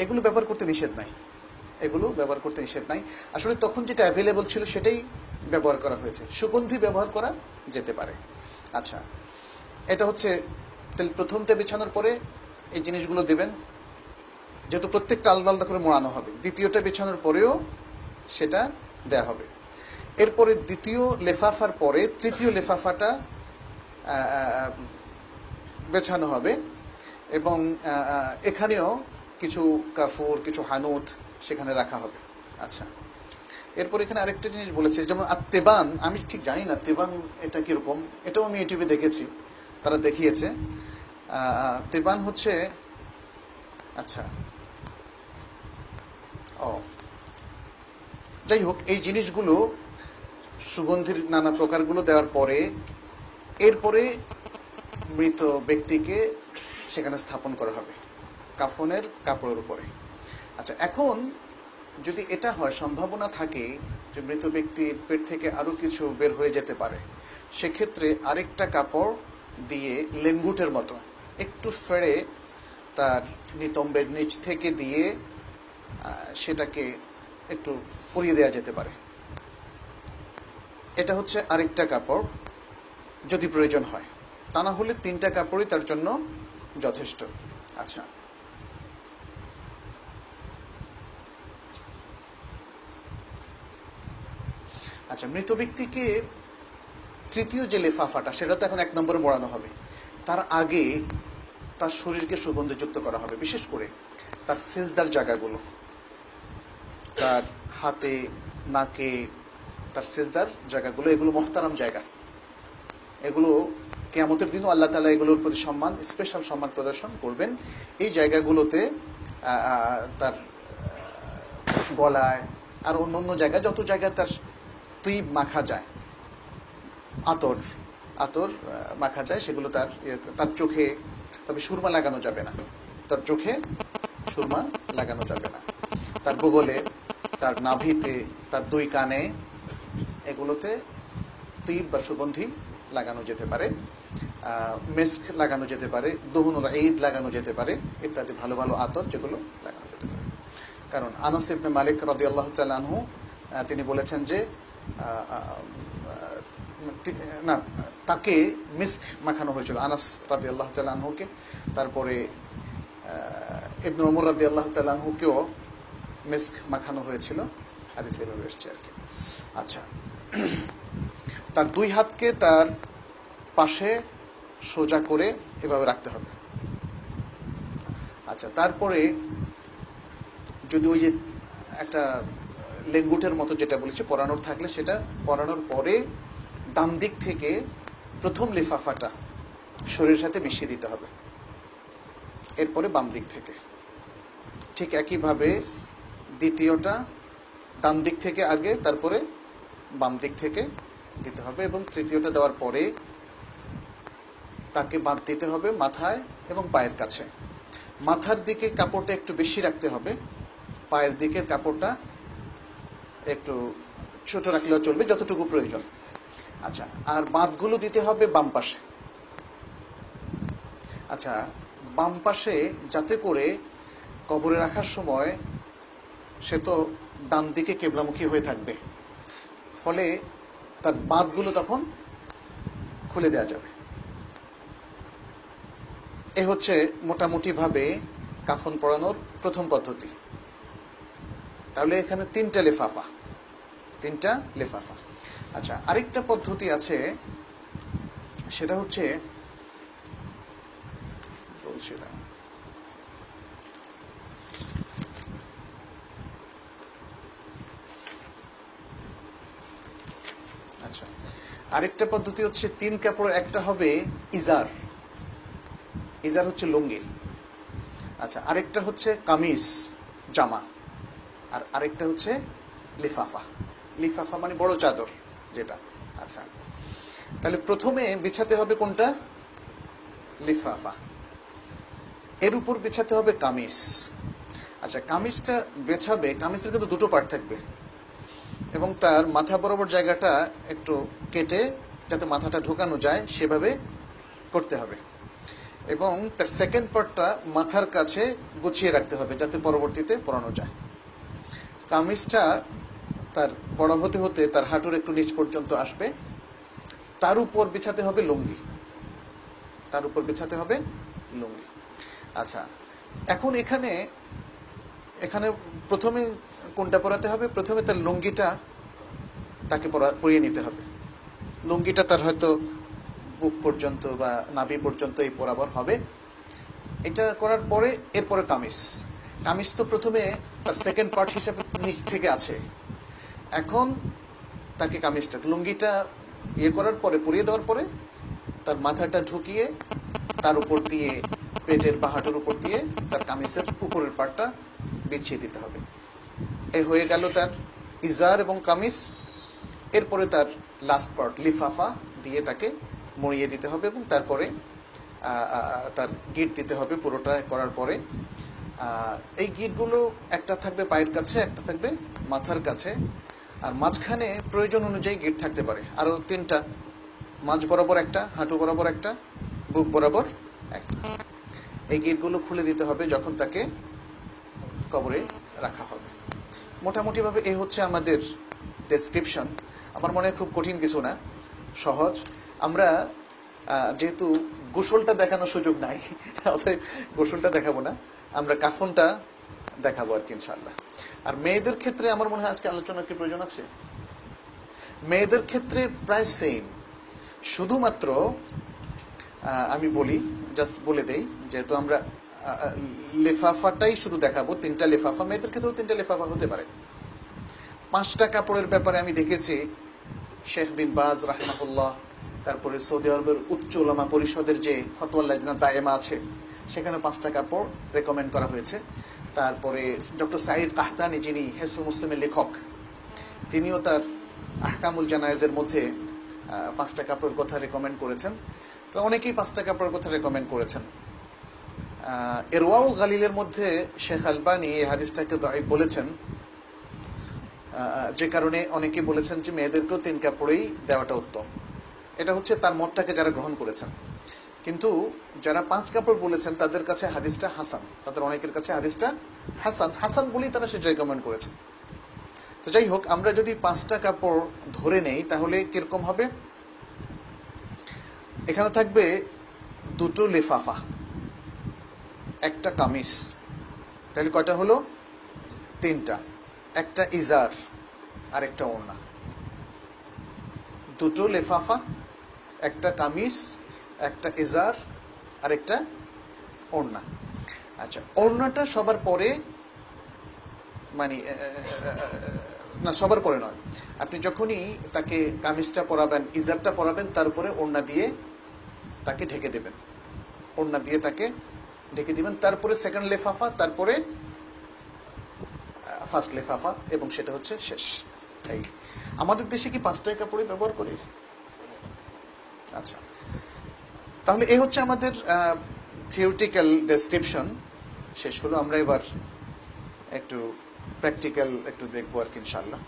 Speaker 1: এগুলো ব্যবহার করতে নিষেধ নাই, এগুলো ব্যবহার করতে নিষেধ নাই। আসলে তখন যেটা অ্যাভেলেবল ছিল সেটাই ব্যবহার করা হয়েছে। সুগন্ধি ব্যবহার করা যেতে পারে। আচ্ছা, এটা হচ্ছে, তাহলে প্রথমটা বিছানোর পরে এই জিনিসগুলো দেবেন, যেহেতু প্রত্যেকটা আলাদা আলাদা করে মোড়ানো হবে। দ্বিতীয়টা বিছানোর পরেও সেটা দেয়া হবে। এরপরে দ্বিতীয় লেফাফার পরে তৃতীয় লেফাফাটা বেছানো হবে এবং এখানেও কিছু কাফুর, কিছু হানুত সেখানে রাখা হবে। আচ্ছা, এরপর এখানে আরেকটা জিনিস বলেছে, যেমন তেবান, আমি ঠিক জানি না তেবান এটা কিরকম, এটাও আমি ইউটিউবে দেখেছি, তারা দেখিয়েছে। তেবান হচ্ছে, আচ্ছা, ও যাই হোক, এই জিনিসগুলো সুগন্ধির নানা প্রকারগুলো দেওয়ার পরে এরপরে মৃত ব্যক্তিকে সেখানে স্থাপন করা হবে কাফনের কাপড়ের উপরে। আচ্ছা, এখন যদি এটা হয়, সম্ভাবনা থাকে যে মৃত ব্যক্তির পেট থেকে আরো কিছু বের হয়ে যেতে পারে, সেক্ষেত্রে আরেকটা কাপড় দিয়ে লেঙ্গুটের মতো একটু ফেড়ে তার নিতম্বের নিচ থেকে দিয়ে সেটাকে একটু পরিয়ে দেওয়া যেতে পারে। এটা হচ্ছে আরেকটা কাপড় যদি প্রয়োজন হয়, তা না হলে 3টা কাপড়ই তার জন্য যথেষ্ট। আচ্ছা, আচ্ছা, মৃত ব্যক্তিকে তৃতীয় যে লেফাফাটা, সেটা তো এখন 1 নম্বরে মোড়ানো হবে। তার আগে তার শরীরকে সুগন্ধযুক্ত করা হবে, বিশেষ করে তার সেজদার জায়গাগুলো, তার হাতে, নাকে, তার সেজদার জায়গাগুলো, এগুলো মুহতারাম জায়গা। এগুলো কিয়ামতের দিনও আল্লাহ তাআলা এগুলোর প্রতি সম্মান, স্পেশাল সম্মান প্রদর্শন করবেন। এই জায়গাগুলোতে তার গলায় আর অন্য জায়গায়, যত জায়গায় তার তৈব মাখা যায়, আতর মাখা যায়, সেগুলো তার চোখে, তবে সুরমা লাগানো যাবে না, তার চোখে সুরমা লাগানো যাবে না, তার বগলে, তার নাভিতে, তার 2 কানে, এগুলোতে তৈব বা সুগন্ধি লাগানো যেতে পারে, মেস্ক লাগানো যেতে পারে, দহুনুল ঈদ লাগানো যেতে পারে, ইত্যাদি ভালো ভালো আতর যেগুলো লাগানো যেতে পারে। কারণ আনাস ইবনে মালিক রাদিয়াল্লাহু তাআলা আনহু তিনি বলেছেন যে না, তাকে মিস্ক মাখানো হয়েছিল, আনাস রাদিয়াল্লাহু তাআলা আনহুকে। তারপরে ইবনে ওমর রাদিয়াল্লাহু তাআলা আনহুকেও মিস্ক মাখানো হয়েছিল, হাদিসে এভাবে এসেছে আর কি। আচ্ছা, তার 2 হাতকে তার পাশে সোজা করে এভাবে রাখতে হবে। আচ্ছা, তারপরে যদি ওই যে একটা লেঙ্গুটের মতো যেটা বলেছি পরানোর থাকলে, সেটা পরানোর পরে ডান দিক থেকে প্রথম লিফাফাটা শরীরের সাথে মিশিয়ে দিতে হবে, এরপরে বাম দিক থেকে। ঠিক একইভাবে দ্বিতীয়টা ডান দিক থেকে আগে, তারপরে বাম দিক থেকে দিতে হবে, এবং তৃতীয়টা দেওয়ার পরে তাকে বাঁধ দিতে হবে মাথায় এবং পায়ের কাছে। মাথার দিকে কাপড়টা একটু বেশি রাখতে হবে, পায়ের দিকের কাপড়টা একটু ছোট রাখলেও চলবে, যতটুকু প্রয়োজন। আচ্ছা, আর বাঁধগুলো দিতে হবে বাম পাশে। আচ্ছা, বাম পাশে যাতে করে কবরে রাখার সময় সে তো ডান দিকে কেবলামুখী হয়ে থাকবে, ফলে তার বাঁধগুলো তখন খুলে দেওয়া যাবে। এ হচ্ছে মোটামুটি ভাবে কাফন পরানোর প্রথম পদ্ধতি। তাহলে এখানে 3টা লেফাফা। আচ্ছা, আরেকটা পদ্ধতি আছে, সেটা হচ্ছে বলছিলাম, আচ্ছা, আরেকটা পদ্ধতি হচ্ছে 3 কাপড়, একটা হবে ইজার হচ্ছে লুঙ্গি। আচ্ছা, আরেকটা হচ্ছে কামিজ, জামা, আর আরেকটা হচ্ছে লিফাফা মানে বড় চাদর যেটা। আচ্ছা, তাহলে প্রথমে বিছাতে হবে কোনটা? লিফাফা। এর উপর বিছাতে হবে কামিজ। আচ্ছা, কামিজটা বেছাবে, কামিজটা কিন্তু 2টো পার্ট থাকবে, এবং তার মাথা বরাবর জায়গাটা একটু কেটে যাতে মাথাটা ঢোকানো যায় সেভাবে করতে হবে, এবং তার সেকেন্ড পার্টটা মাথার কাছে গুছিয়ে রাখতে হবে যাতে পরবর্তীতে পরানো যায়। কামিজটা তার বড় হতে হতে তার হাঁটুর একটু নিচ পর্যন্ত আসবে, তার উপর বিছাতে হবে লুঙ্গি। আচ্ছা, এখন এখানে প্রথমে কোনটা পরাতে হবে? প্রথমে তার লুঙ্গিটা তাকে পরিয়ে নিতে হবে। লুঙ্গিটা তার হয়তো বুক পর্যন্ত বা নাভি পর্যন্ত এই বরাবর হবে। এটা করার পরে এরপরে কামিজ তো প্রথমে তার সেকেন্ড পার্ট হিসেবে নিচ থেকে আছে। এখন তাকে লুঙ্গিটা করার পরে, পরিয়ে দেওয়ার পরে তার মাথাটা ঢুকিয়ে তার উপর দিয়ে, পেটের বা হাঁটুর উপর দিয়ে তার কামিজের উপরের পার্টটা বিছিয়ে দিতে হবে। এই হয়ে গেল তার ইজার এবং কামিজ। এরপরে তার লাস্ট পার্ট লিফাফা দিয়ে তাকে মুড়িয়ে দিতে হবে, এবং তারপরে তার গিট দিতে হবে পুরোটা করার পরে। এই গিটগুলো একটা থাকবে পায়ের কাছে, একটা থাকবে মাথার কাছে, আর মাঝখানে প্রয়োজন অনুযায়ী গিট থাকতে পারে আরো 3টা, মাঝ বরাবর একটা, হাঁটু বরাবর একটা, বুক বরাবর একটা। এই গিটগুলো খুলে দিতে হবে যখন তাকে কবরে রাখা হবে। মোটামুটিভাবে এই হচ্ছে আমাদের ডেসক্রিপশন। আমার মনে হয় খুব কঠিন কিছু না, সহজ। আমরা যেহেতু গোসলটা দেখানোর সুযোগ নাই, অতএব গোসলটা দেখাবো না, আমরা কাফনটা দেখাবো আর কি ইনশাআল্লাহ। আর মেয়েদের ক্ষেত্রে আমার মনে হয় আজকে আলোচনার কি প্রয়োজন আছে? মেয়েদের ক্ষেত্রে প্রায় সেম, শুধুমাত্র আমি বলি, জাস্ট বলে দেই, যেহেতু আমরা লেফাফাটাই শুধু দেখাবো, 3টা লেফাফা, মেয়েদের ক্ষেত্রেও 3টা লেফাফা হতে পারে। 5টা কাপড়ের ব্যাপারে আমি দেখেছি শেখ বিন বাজ রাহমাহুল্লাহ, তারপরে সৌদি আরবের উচ্চ উলামা পরিষদের যে ফতোয়া লাজনা দায়েমা আছে, সেখানে 5টা কাপড় রেকমেন্ড করা হয়েছে। তারপরে ডক্টর সাঈদ কাহতানি, যিনি হিসনুল মুসলিমের লেখক, তিনিও তার আহকামুল জানায়েজের মধ্যে 5টা কাপড়ের কথা রেকমেন্ড করেছেন। তো অনেকেই 5টা কাপড়ের কথা রেকমেন্ড করেছেন। ইরওয়াউল গালিলের মধ্যে শেখ আলবানী এই হাদিসটাকে দাঈফ বলেছেন, যে কারণে অনেকে বলেছেন যে মেয়েদেরকেও 3 কাপড়েই দেওয়াটা উত্তম। এটা হচ্ছে তার মতটাকে যারা গ্রহণ করেছেন। কিন্তু যারা 5 কাপড় বলেছেন তাদের কাছে হাদিসটা হাসান, তাদের অনেকের কাছে হাদিসটা হাসান বলেই তারা সেটা রেকমেন্ড করেছেন। তো যাই হোক, আমরা যদি 5টা কাপড় ধরে নেই তাহলে কিরকম হবে? এখানে থাকবে 2টো লেফাফা, একটা কামিজ, তাহলে কয়টা হলো? 3টা। একটা ইজার আর একটা ওড়না। 2টো লেফাফা, একটা কামিজ, একটা ইজার আর একটা ওড়না। আচ্ছা, ওড়নাটা সবার পরে, মানে না, সবার পরে নয়, আপনি যখনই তাকে কামিজটা পরাবেন, ইজারটা পরাবেন, তার উপরে ওড়না দিয়ে তাকে ঢেকে দেবেন, ওড়না দিয়ে তাকে ঢেকে দিবেন। তারপরে সেকেন্ড লেফাফা, তারপরে ফার্স্ট লেফাফা, এবং সেটা হচ্ছে শেষ। এই আমাদের দেশে কি 5টাই কাপড়ে ব্যবহার করি? আচ্ছা, তাহলে এই হচ্ছে আমাদের থিওরিটিক্যাল ডেসক্রিপশন শেষ হলো। আমরা এবার একটু প্র্যাকটিক্যাল একটু দেখবো আর কি ইনশাআল্লাহ।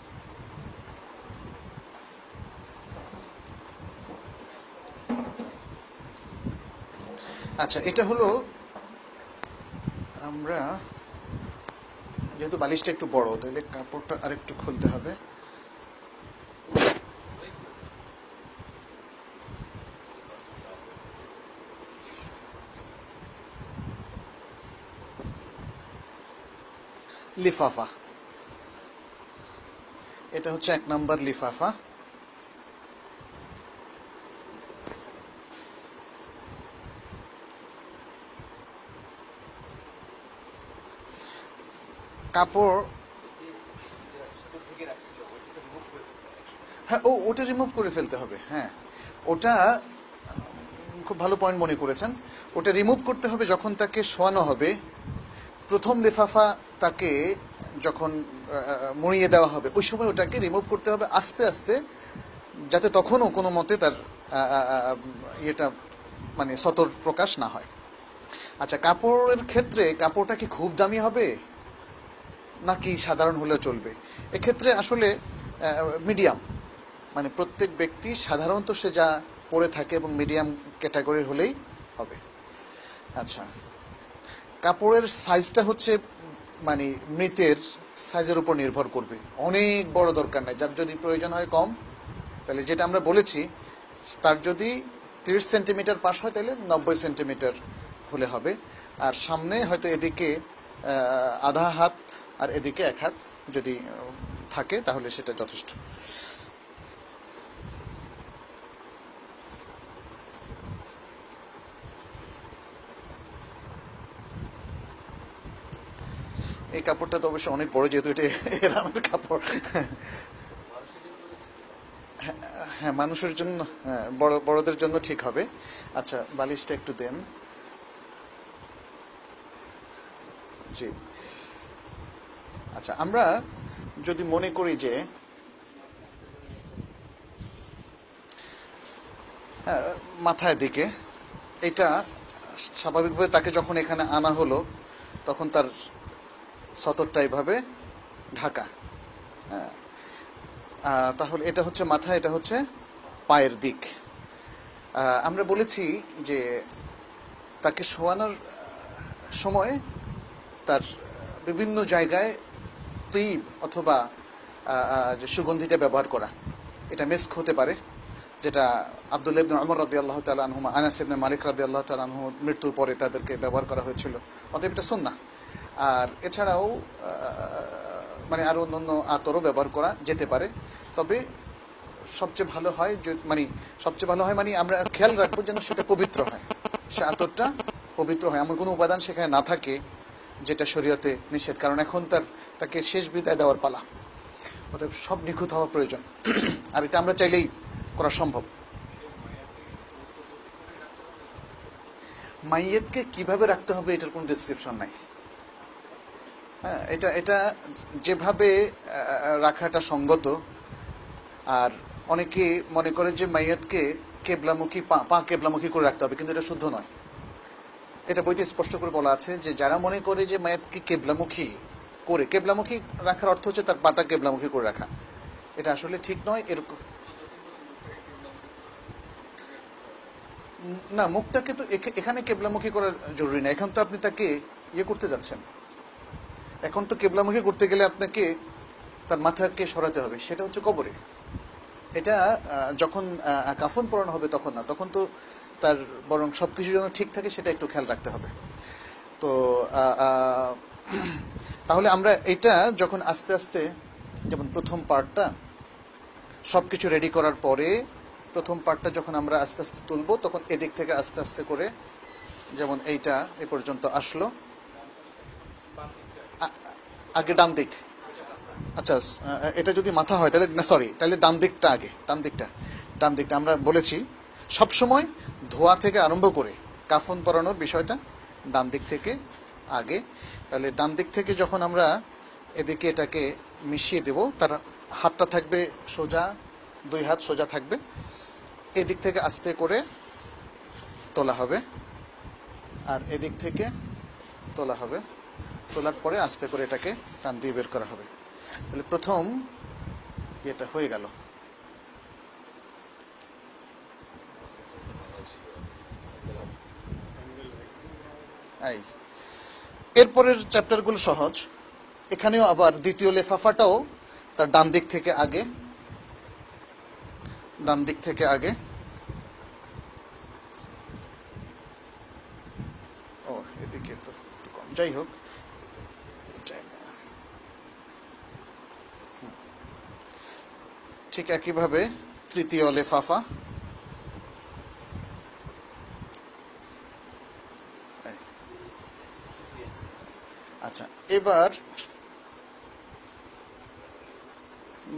Speaker 1: আচ্ছা, এটা হলো, আমরা যেহেতু বালিশটা একটু বড়, তাহলে কাপড়টা আরেকটু খুলতে হবে। লিফাফা, এটা হচ্ছে 1 নম্বর লিফাফা। কাপড়, হ্যাঁ, ওটা রিমুভ করে ফেলতে হবে। হ্যাঁ, ওটা খুব ভালো পয়েন্ট মনে করেছেন। ওটা রিমুভ করতে হবে যখন তাকে শোয়ানো হবে। প্রথম লিফাফা তাকে যখন মুড়িয়ে দেওয়া হবে, ওই সময় ওটাকে রিমুভ করতে হবে আস্তে আস্তে, যাতে তখনও কোনো মতে তার ইয়েটা, মানে সতর প্রকাশ না হয়। আচ্ছা, কাপড়ের ক্ষেত্রে কাপড়টা কি খুব দামি হবে নাকি সাধারণ হলেও চলবে? এক্ষেত্রে আসলে মিডিয়াম, মানে প্রত্যেক ব্যক্তি সাধারণত সে যা পরে থাকে এবং মিডিয়াম ক্যাটাগরির হলেই হবে। আচ্ছা, কাপড়ের সাইজটা হচ্ছে মানে মৃতের সাইজের উপর নির্ভর করবে। অনেক বড় দরকার নাই, যার যদি প্রয়োজন হয় কম, তাহলে যেটা আমরা বলেছি, তার যদি 30 সেন্টিমিটার পাশ হয় তাহলে 90 সেন্টিমিটার হলে হবে। আর সামনে হয়তো এদিকে আধা হাত আর এদিকে 1 হাত যদি থাকে তাহলে সেটা যথেষ্ট। এই কাপড়টা তো অবশ্যই অনেক বড়, যেহেতু এটা এরামের কাপড়। হ্যাঁ, মানুষের জন্য, হ্যাঁ, বড়দের জন্য ঠিক হবে। আচ্ছা, বালিশটা একটু দেন। জি, আচ্ছা, আমরা যদি মনে করি যে মাথায় দিকে, এটা স্বাভাবিকভাবে তাকে যখন এখানে আনা হলো তখন তার সতরটা এইভাবে ঢাকা। হ্যাঁ, তাহলে এটা হচ্ছে মাথা, এটা হচ্ছে পায়ের দিক। আমরা বলেছি যে তাকে শোয়ানোর সময় তার বিভিন্ন জায়গায় তৈব অথবা যে সুগন্ধিটা ব্যবহার করা, এটা মিস্ক হতে পারে, যেটা আব্দুল্লাহ ইবনে ওমর রাদিয়াল্লাহু তাআলা আনহুমা, আনাস ইবনে মালিক রাদিয়াল্লাহু তাআলা আনহু মৃত্যুর পরে তাদেরকে ব্যবহার করা হয়েছিল, অতএব এটা সুন্নাহ। আর এছাড়াও মানে আরো অন্যান্য আতরও ব্যবহার করা যেতে পারে। তবে সবচেয়ে ভালো হয় মানে আমরা খেয়াল রাখবো যেন সেটা পবিত্র হয়, সে আতরটা পবিত্র হয়, এমন কোনো উপাদান সেখানে না থাকে যেটা শরীয়তে নিষেধ, কারণ এখন তাকে শেষ বিদায় দেওয়ার পালা, অতএব সব নিখুঁত হওয়া প্রয়োজন। আর এটা আমরা চাইলেই করা সম্ভব। মাইয়েতকে কিভাবে রাখতে হবে এটার কোনো ডেসক্রিপশন নাই। হ্যাঁ, এটা যেভাবে রাখাটা সঙ্গত। আর অনেকে মনে করে যে মাইয়াতকে কেবলামুখী, পা কেবলামুখী করে রাখতে হবে, কিন্তু এটা শুদ্ধ নয়। এটা বইতে স্পষ্ট করে বলা আছে যে যারা মনে করে যে মাইয়াতকে কেবলামুখী রাখার অর্থ হচ্ছে তার পাটা কেবলামুখী করে রাখা, এটা আসলে ঠিক নয়। এরকম না, মুখটাকে তো এখানে কেবলামুখী করা জরুরি না। এখন তো আপনি তাকে করতে যাচ্ছেন, এখন তো কেবলামুখী করতে গেলে আপনাকে তার মাথাকে সরাতে হবে, সেটা হচ্ছে কবরে। এটা যখন কাফন পরানো হবে তখন না, তখন তো তার বরং সবকিছু যেন ঠিক থাকে সেটা একটু খেয়াল রাখতে হবে। তো তাহলে আমরা এটা যখন আস্তে আস্তে, যেমন প্রথম পার্টটা সবকিছু রেডি করার পরে প্রথম পার্টটা যখন আমরা আস্তে আস্তে তুলবো, তখন এদিক থেকে আস্তে আস্তে করে, যেমন এইটা এ পর্যন্ত আসলো, আগে ডান দিক, আচ্ছা এটা যদি মাথা হয় তাহলে না, সরি, তাহলে ডান দিকটা আগে, ডান দিকটা আমরা বলেছি সবসময় ধোয়া থেকে আরম্ভ করে কাফন পরানোর বিষয়টা ডান দিক থেকে আগে। তাহলে ডান দিক থেকে যখন আমরা এদিকে এটাকে মিশিয়ে দেব, তার হাতটা থাকবে সোজা, দুই হাত সোজা থাকবে, এদিক থেকে আস্তে করে তোলা হবে, আর এদিক থেকে তোলা হবে, তোলার পরে আস্তে করে এটাকে টান দিয়ে বের করা হবে। তাহলে প্রথম এটা হয়ে গেল। এরপরের চ্যাপ্টারগুলো সহজ। এখানেও আবার দ্বিতীয় লেফাফাটাও তার ডান দিক থেকে আগে, ও এদিকে তো কম, যাই হোক, ঠিক একইভাবে তৃতীয় লেফাফা, আচ্ছা এবার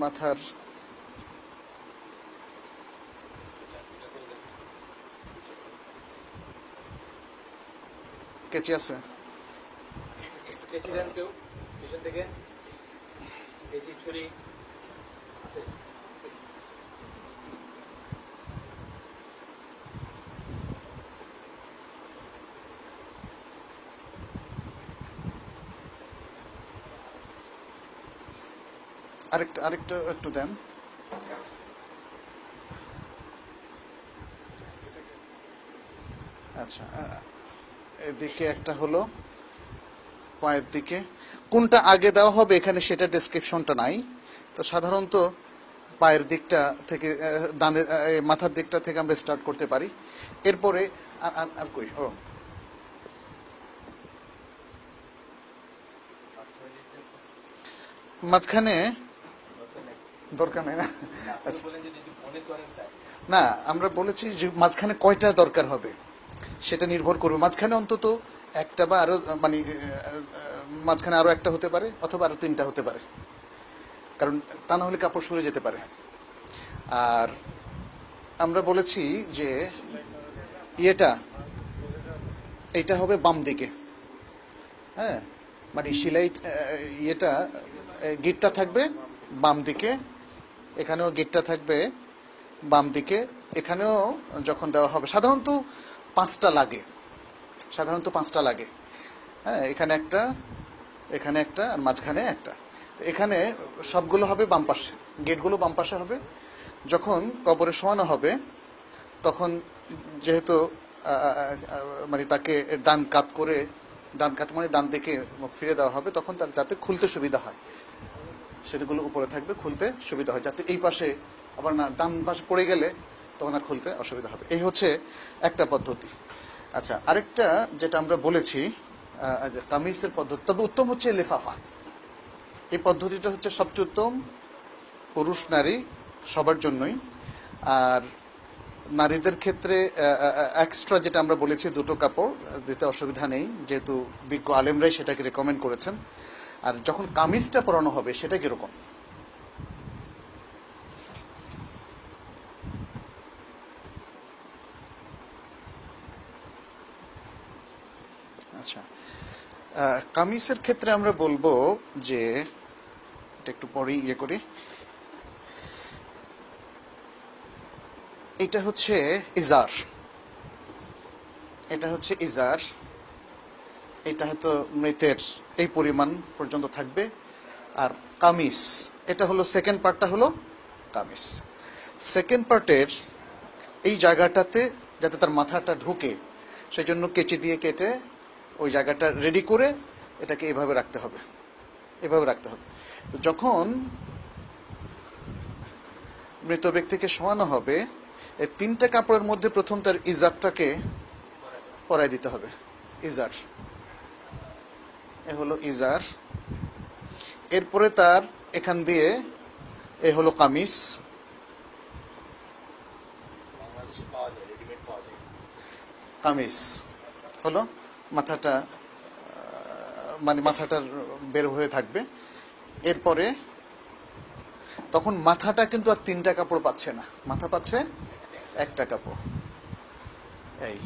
Speaker 1: মাথার কেচি আছে,
Speaker 2: কেচি দেন কেউ পিছন থেকে, কেচি ছুরি আছে।
Speaker 1: আরেকটা একটু দেন। আচ্ছা, এদিকে একটা হলো, পায়ের দিকে কোনটা আগে দেওয়া হবে এখানে সেটা ডেসক্রিপশনটা নাই। তো সাধারণত পায়ের দিকটা থেকে, মাথার দিকটা থেকে আমরা স্টার্ট করতে পারি। এরপরে আর কই, ও মাঝখানে দরকার নেই না। আচ্ছা না, আমরা বলেছি যে মাঝখানে কয়টা দরকার হবে সেটা নির্ভর করবে। মাঝখানে অন্তত একটা বা আরো, মানে মাঝখানে আরো একটা হতে পারে, অথবা আরো তিনটা হতে পারে, কারণ তা না হলে কাপড় সরে যেতে পারে। আর আমরা বলেছি যে এটা হবে বাম দিকে, হ্যাঁ, মানে সিলাই গিটটা থাকবে বাম দিকে, এখানেও গিটটা থাকবে বাম দিকে, এখানেও যখন দেওয়া হবে সাধারণত পাঁচটা লাগে, হ্যাঁ, এখানে একটা আর মাঝখানে একটা। এখানে সবগুলো হবে বাম পাশে, গেটগুলো বাম পাশে হবে। যখন কবরে শোয়ানো হবে তখন যেহেতু মানে তাকে ডান কাত করে ডান কাত মানে ডান দিকে মুখ ফিরে দেওয়া হবে, তখন তার যাতে খুলতে সুবিধা হয়, সেগুলো উপরে থাকবে, খুলতে সুবিধা হয়, যাতে এই পাশে আবার না ডান পাশে পড়ে গেলে তখন আর খুলতে অসুবিধা হবে। এই হচ্ছে একটা পদ্ধতি। আচ্ছা, আরেকটা যেটা আমরা বলেছি কামিজের পদ্ধতি, তবে উত্তম হচ্ছে লেফাফা। এই পদ্ধতিটা হচ্ছে সবচেয়ে উত্তম, পুরুষ নারী সবার জন্যই। আর নারীদের ক্ষেত্রে এক্সট্রা যেটা আমরা বলেছি দুটো কাপড় দিতে অসুবিধা নেই, যেহেতু বিজ্ঞ আলেমরাই সেটাকে রেকমেন্ড করেছেন। আর যখন কামিজটা পরানো হবে সেটা কিরকম? আচ্ছা, কামিজের ক্ষেত্রে আমরা বলবো যে এটা একটু পরেই করি। এটা হচ্ছে ইজার, এটা হচ্ছে ইজার। এটা হয়তো মৃতের এই পরিমাণ পর্যন্ত থাকবে। আর কামিজ এটা হলো সেকেন্ড পার্টটা, হলো কামিজ। সেকেন্ড পার্টের এই জায়গাটাতে যাতে তার মাথাটা ঢুকে, সেই জন্য কেচি দিয়ে কেটে ওই জায়গাটা রেডি করে এটাকে এভাবে রাখতে হবে, এভাবে রাখতে হবে। তো যখন মৃত ব্যক্তিকে শোয়ানো হবে, এই তিনটা কাপড়ের মধ্যে প্রথম তার ইজারটাকে পরাই দিতে হবে। ইজার, এ হলো ইজার। এরপরে তার এখান দিয়ে এ হলো কামিজ। কামিজ হলো মাথাটা, মানে মাথাটা বের হয়ে থাকবে। এরপরে তখন মাথাটা কিন্তু আর তিনটা কাপড় পাচ্ছে না, মাথা পাচ্ছে একটা কাপড়। এই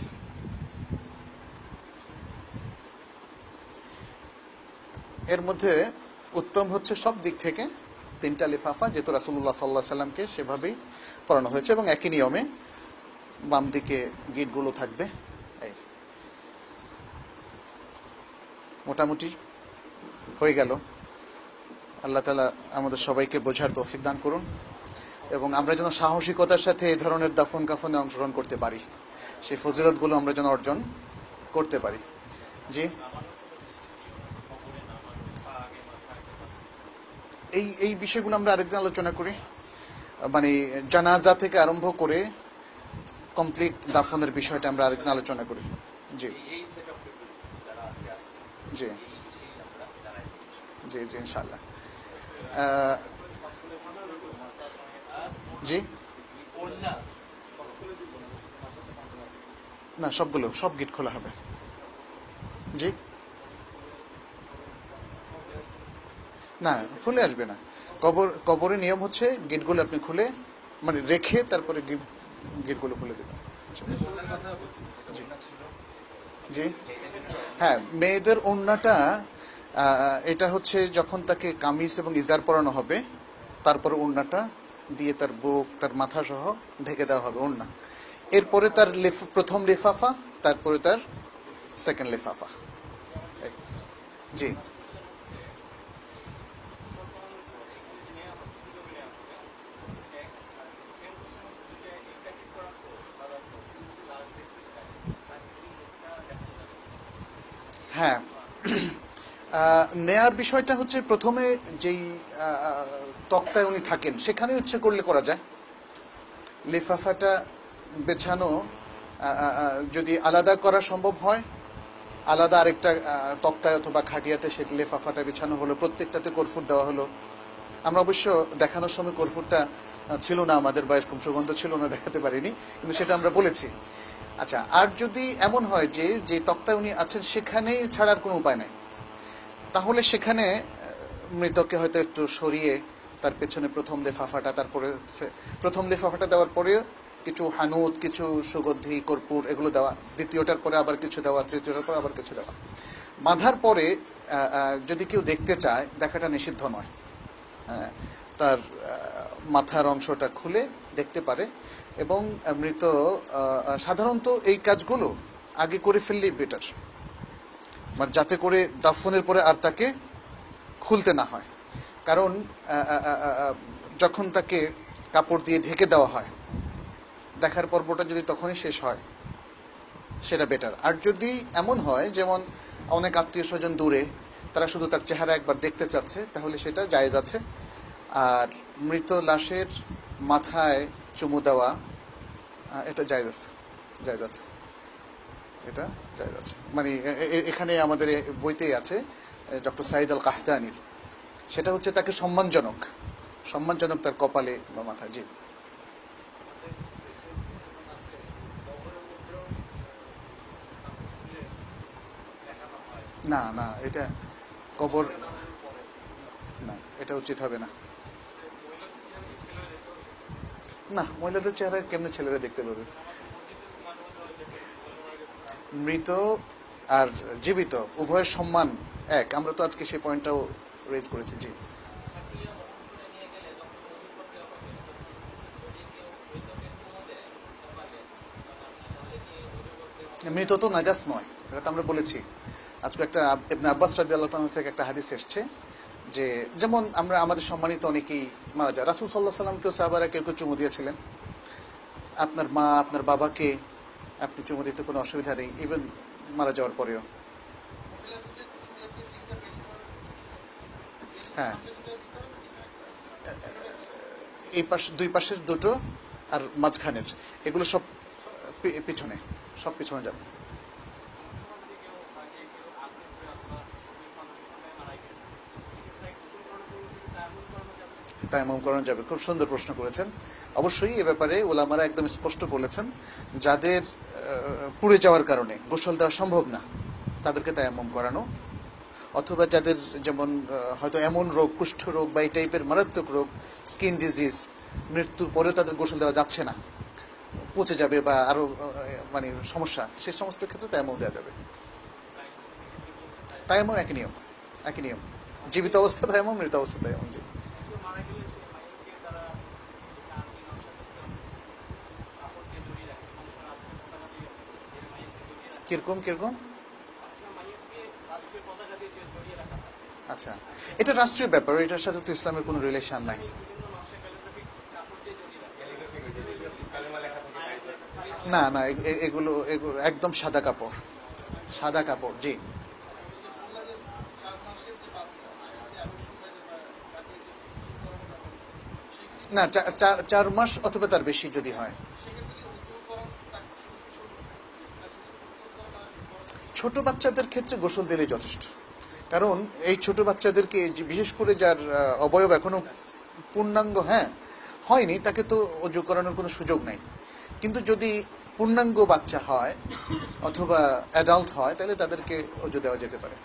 Speaker 1: এর মধ্যে উত্তম হচ্ছে সব দিক থেকে তিনটা লিফাফা, যেহেতু রাসূলুল্লাহ সাল্লাল্লাহু আলাইহি সাল্লামকে সেভাবেই পড়ানো হয়েছে, এবং একই নিয়মে বাম দিকে গিটগুলো থাকবে। এই মোটামুটি হয়ে গেল। আল্লাহ তাআলা আমাদের সবাইকে বোঝার তৌফিক দান করুন, এবং আমরা যেন সাহসিকতার সাথে এই ধরনের দাফন কাফনে অংশগ্রহণ করতে পারি, সেই ফজিলতগুলো আমরা যেন অর্জন করতে পারি। জি, এই এই বিষয়গুলো আমরা আরেকদিন আলোচনা করি, মানে জানাজা থেকে আরম্ভ করে কমপ্লিট দাফনের বিষয়টা আমরা আরেকদিন আলোচনা করি। জি জি জি জি ইনশাআল্লাহ। জি না, সবগুলো সব গিট খোলা হবে। জি না, খুলে আসবে না। কবরের নিয়ম হচ্ছে গেটগুলো আপনি খুলে, মানে রেখে তারপরে গেটগুলো খুলে দেবেন। জি হ্যাঁ, মেয়েদের ওড়নাটা এটা হচ্ছে যখন তাকে কামিজ এবং ইজার পরানো হবে, তারপরে ওড়নাটা দিয়ে তার বুক, তার মাথা সহ ঢেকে দেওয়া হবে ওড়না। এরপরে তার প্রথম লিফাফা, তারপরে তার সেকেন্ড লিফাফা। জি হ্যাঁ, নেয়ার বিষয়টা হচ্ছে প্রথমে যেই তক্তায় উনি থাকেন সেখানে ইচ্ছে করলে করা যায়। লিফাফাটা বেছানো যদি আলাদা করা সম্ভব হয়, আলাদা আরেকটা তক্তায় অথবা খাটিয়াতে সে লিফাফাটা বিছানো হলো, প্রত্যেকটাতে কর্ফুর দেওয়া হলো। আমরা অবশ্য দেখানোর সময় কর্ফুরটা ছিল না আমাদের, বা এরকম সুগন্ধ ছিল না, দেখাতে পারিনি, কিন্তু সেটা আমরা বলেছি। আচ্ছা, আর যদি এমন হয় যে যে তক্তায় উনি আছেন সেখানেই ছাড়ার কোনো উপায় নাই, তাহলে সেখানে মৃতকে হয়তো একটু সরিয়ে তার পেছনে প্রথম লিফাফাটা, তারপরে প্রথম লিফাফাটা দেওয়ার পরে কিছু হানুত, কিছু সুগন্ধি, কর্পূর এগুলো দেওয়া, দ্বিতীয়টার পরে আবার কিছু দেওয়া, তৃতীয়টার পরে আবার কিছু দেওয়া। বাঁধার পরে যদি কেউ দেখতে চায়, দেখাটা নিষিদ্ধ নয়। হ্যাঁ, তার মাথার অংশটা খুলে দেখতে পারে, এবং মৃত সাধারণত এই কাজগুলো আগে করে ফেললেই বেটার, মানে যাতে করে দাফনের পরে আর তাকে খুলতে না হয়। কারণ যখন তাকে কাপড় দিয়ে ঢেকে দেওয়া হয়, দেখার পর্বটা যদি তখনই শেষ হয় সেটা বেটার। আর যদি এমন হয় যেমন অনেক আত্মীয় স্বজন দূরে, তারা শুধু তার চেহারা একবার দেখতে চাচ্ছে, তাহলে সেটা জায়েজ আছে। আর মৃত লাশের মাথায় চুমু দেওয়া, এটা জায়েজ আছে, জায়েজ আছে, এটা জায়েজ আছে। মানে এখানে আমাদের বইতেই আছে ডক্টর সাইদ আল কাহতানির, সেটা হচ্ছে তাকে সম্মানজনক, সম্মানজনক তার কপালে বা মাথায়। জি, না না, এটা কবর, না, এটা উচিত হবে না। না, মহিলাদের চেহারা কেমনে ছেলেরা দেখতে পাবে? মৃত আর জীবিত উভয়ের সম্মান এক, আমরা তো আজকে সেই পয়েন্টটাও রেজ করেছি। জি, মৃত তো নাজাস নয়, এটা তো আমরা বলেছি। আজকে একটা ইবনে আব্বাস রাদিয়াল্লাহু তাআলা থেকে একটা হাদিস এসেছে যে, যেমন আমরা আমাদের সম্মানিত অনেকেই মারা যায়, রাসূল সাল্লাল্লাহু আলাইহি ওয়াসাল্লামকেও সাহাবারা কেউ কেউ চুমু দিয়েছিলেন। আপনার মা, আপনার বাবাকে আপনি চুমু দিতে কোনো অসুবিধা নেই, ইভেন মারা যাওয়ার পরেও। হ্যাঁ, এই পাশ, দুই পাশের দুটো আর মাঝখানের, এগুলো সব পিছনে, সব পিছনে যাবে। তায়াম্মুম করানো যাবে। খুব সুন্দর প্রশ্ন করেছেন। অবশ্যই এ ব্যাপারে ওলামারা একদম স্পষ্ট বলেছেন, যাদের পুড়ে যাওয়ার কারণে গোসল দেওয়া সম্ভব না তাদেরকে তায়াম্মুম করানো, অথবা যাদের যেমন হয়তো এমন রোগ, কুষ্ঠ রোগ বা এই টাইপের মারাত্মক রোগ, স্কিন ডিজিজ, মৃত্যুর পরেও তাদের গোসল দেওয়া যাচ্ছে না, পচে যাবে বা আরো মানে সমস্যা, সেই সমস্ত ক্ষেত্রে তায়াম্মুম দেওয়া যাবে। তায়াম্মুম একই নিয়ম, একই নিয়ম। জীবিত অবস্থা তায়াম্মুম, মৃত অবস্থা তায়াম্মুম। জি, কিরকম কিরকম? আচ্ছা, এটা রাষ্ট্রীয় ব্যাপার, এটার সাথে তো ইসলামের কোনো রিলেশন নাই। না না, এগুলো এগুলো একদম সাদা কাপড়, সাদা কাপড়। জি, না, 4 মাস অথবা তার বেশি যদি হয়। ছোট বাচ্চাদের ক্ষেত্রে গোসল দিলে যথেষ্ট, কারণ এই ছোট বাচ্চাদেরকে বিশেষ করে যার অবয়ব এখনো পূর্ণাঙ্গ হয়নি, তাকে তো অজু করানোর কোনো সুযোগ নাই। কিন্তু যদি পূর্ণাঙ্গ বাচ্চা হয় অথবা অ্যাডাল্ট হয়, তাহলে তাদেরকে অজু দেওয়া যেতে পারে।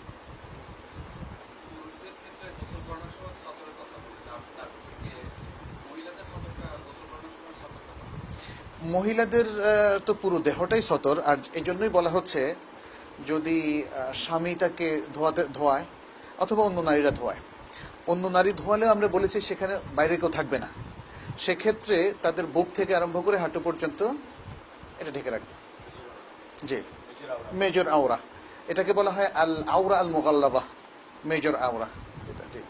Speaker 1: মহিলাদের তো পুরো দেহটাই সতর, আর এই জন্যই বলা হচ্ছে যদি স্বামী তাকে ধোয়ায় অথবা অন্য নারীরা ধোয়ায়, অন্য নারী ধোয়ালেও আমরা বলেছি সেখানে বাইরে কেউ থাকবে না, সেক্ষেত্রে তাদের বুক থেকে আরম্ভ করে হাঁটু পর্যন্ত এটা ঢেকে রাখবে। জি, মেজর আওরা, এটাকে বলা হয় আল আওরা আল মুগাল্লাযা, মেজর আওরা এটা। জি,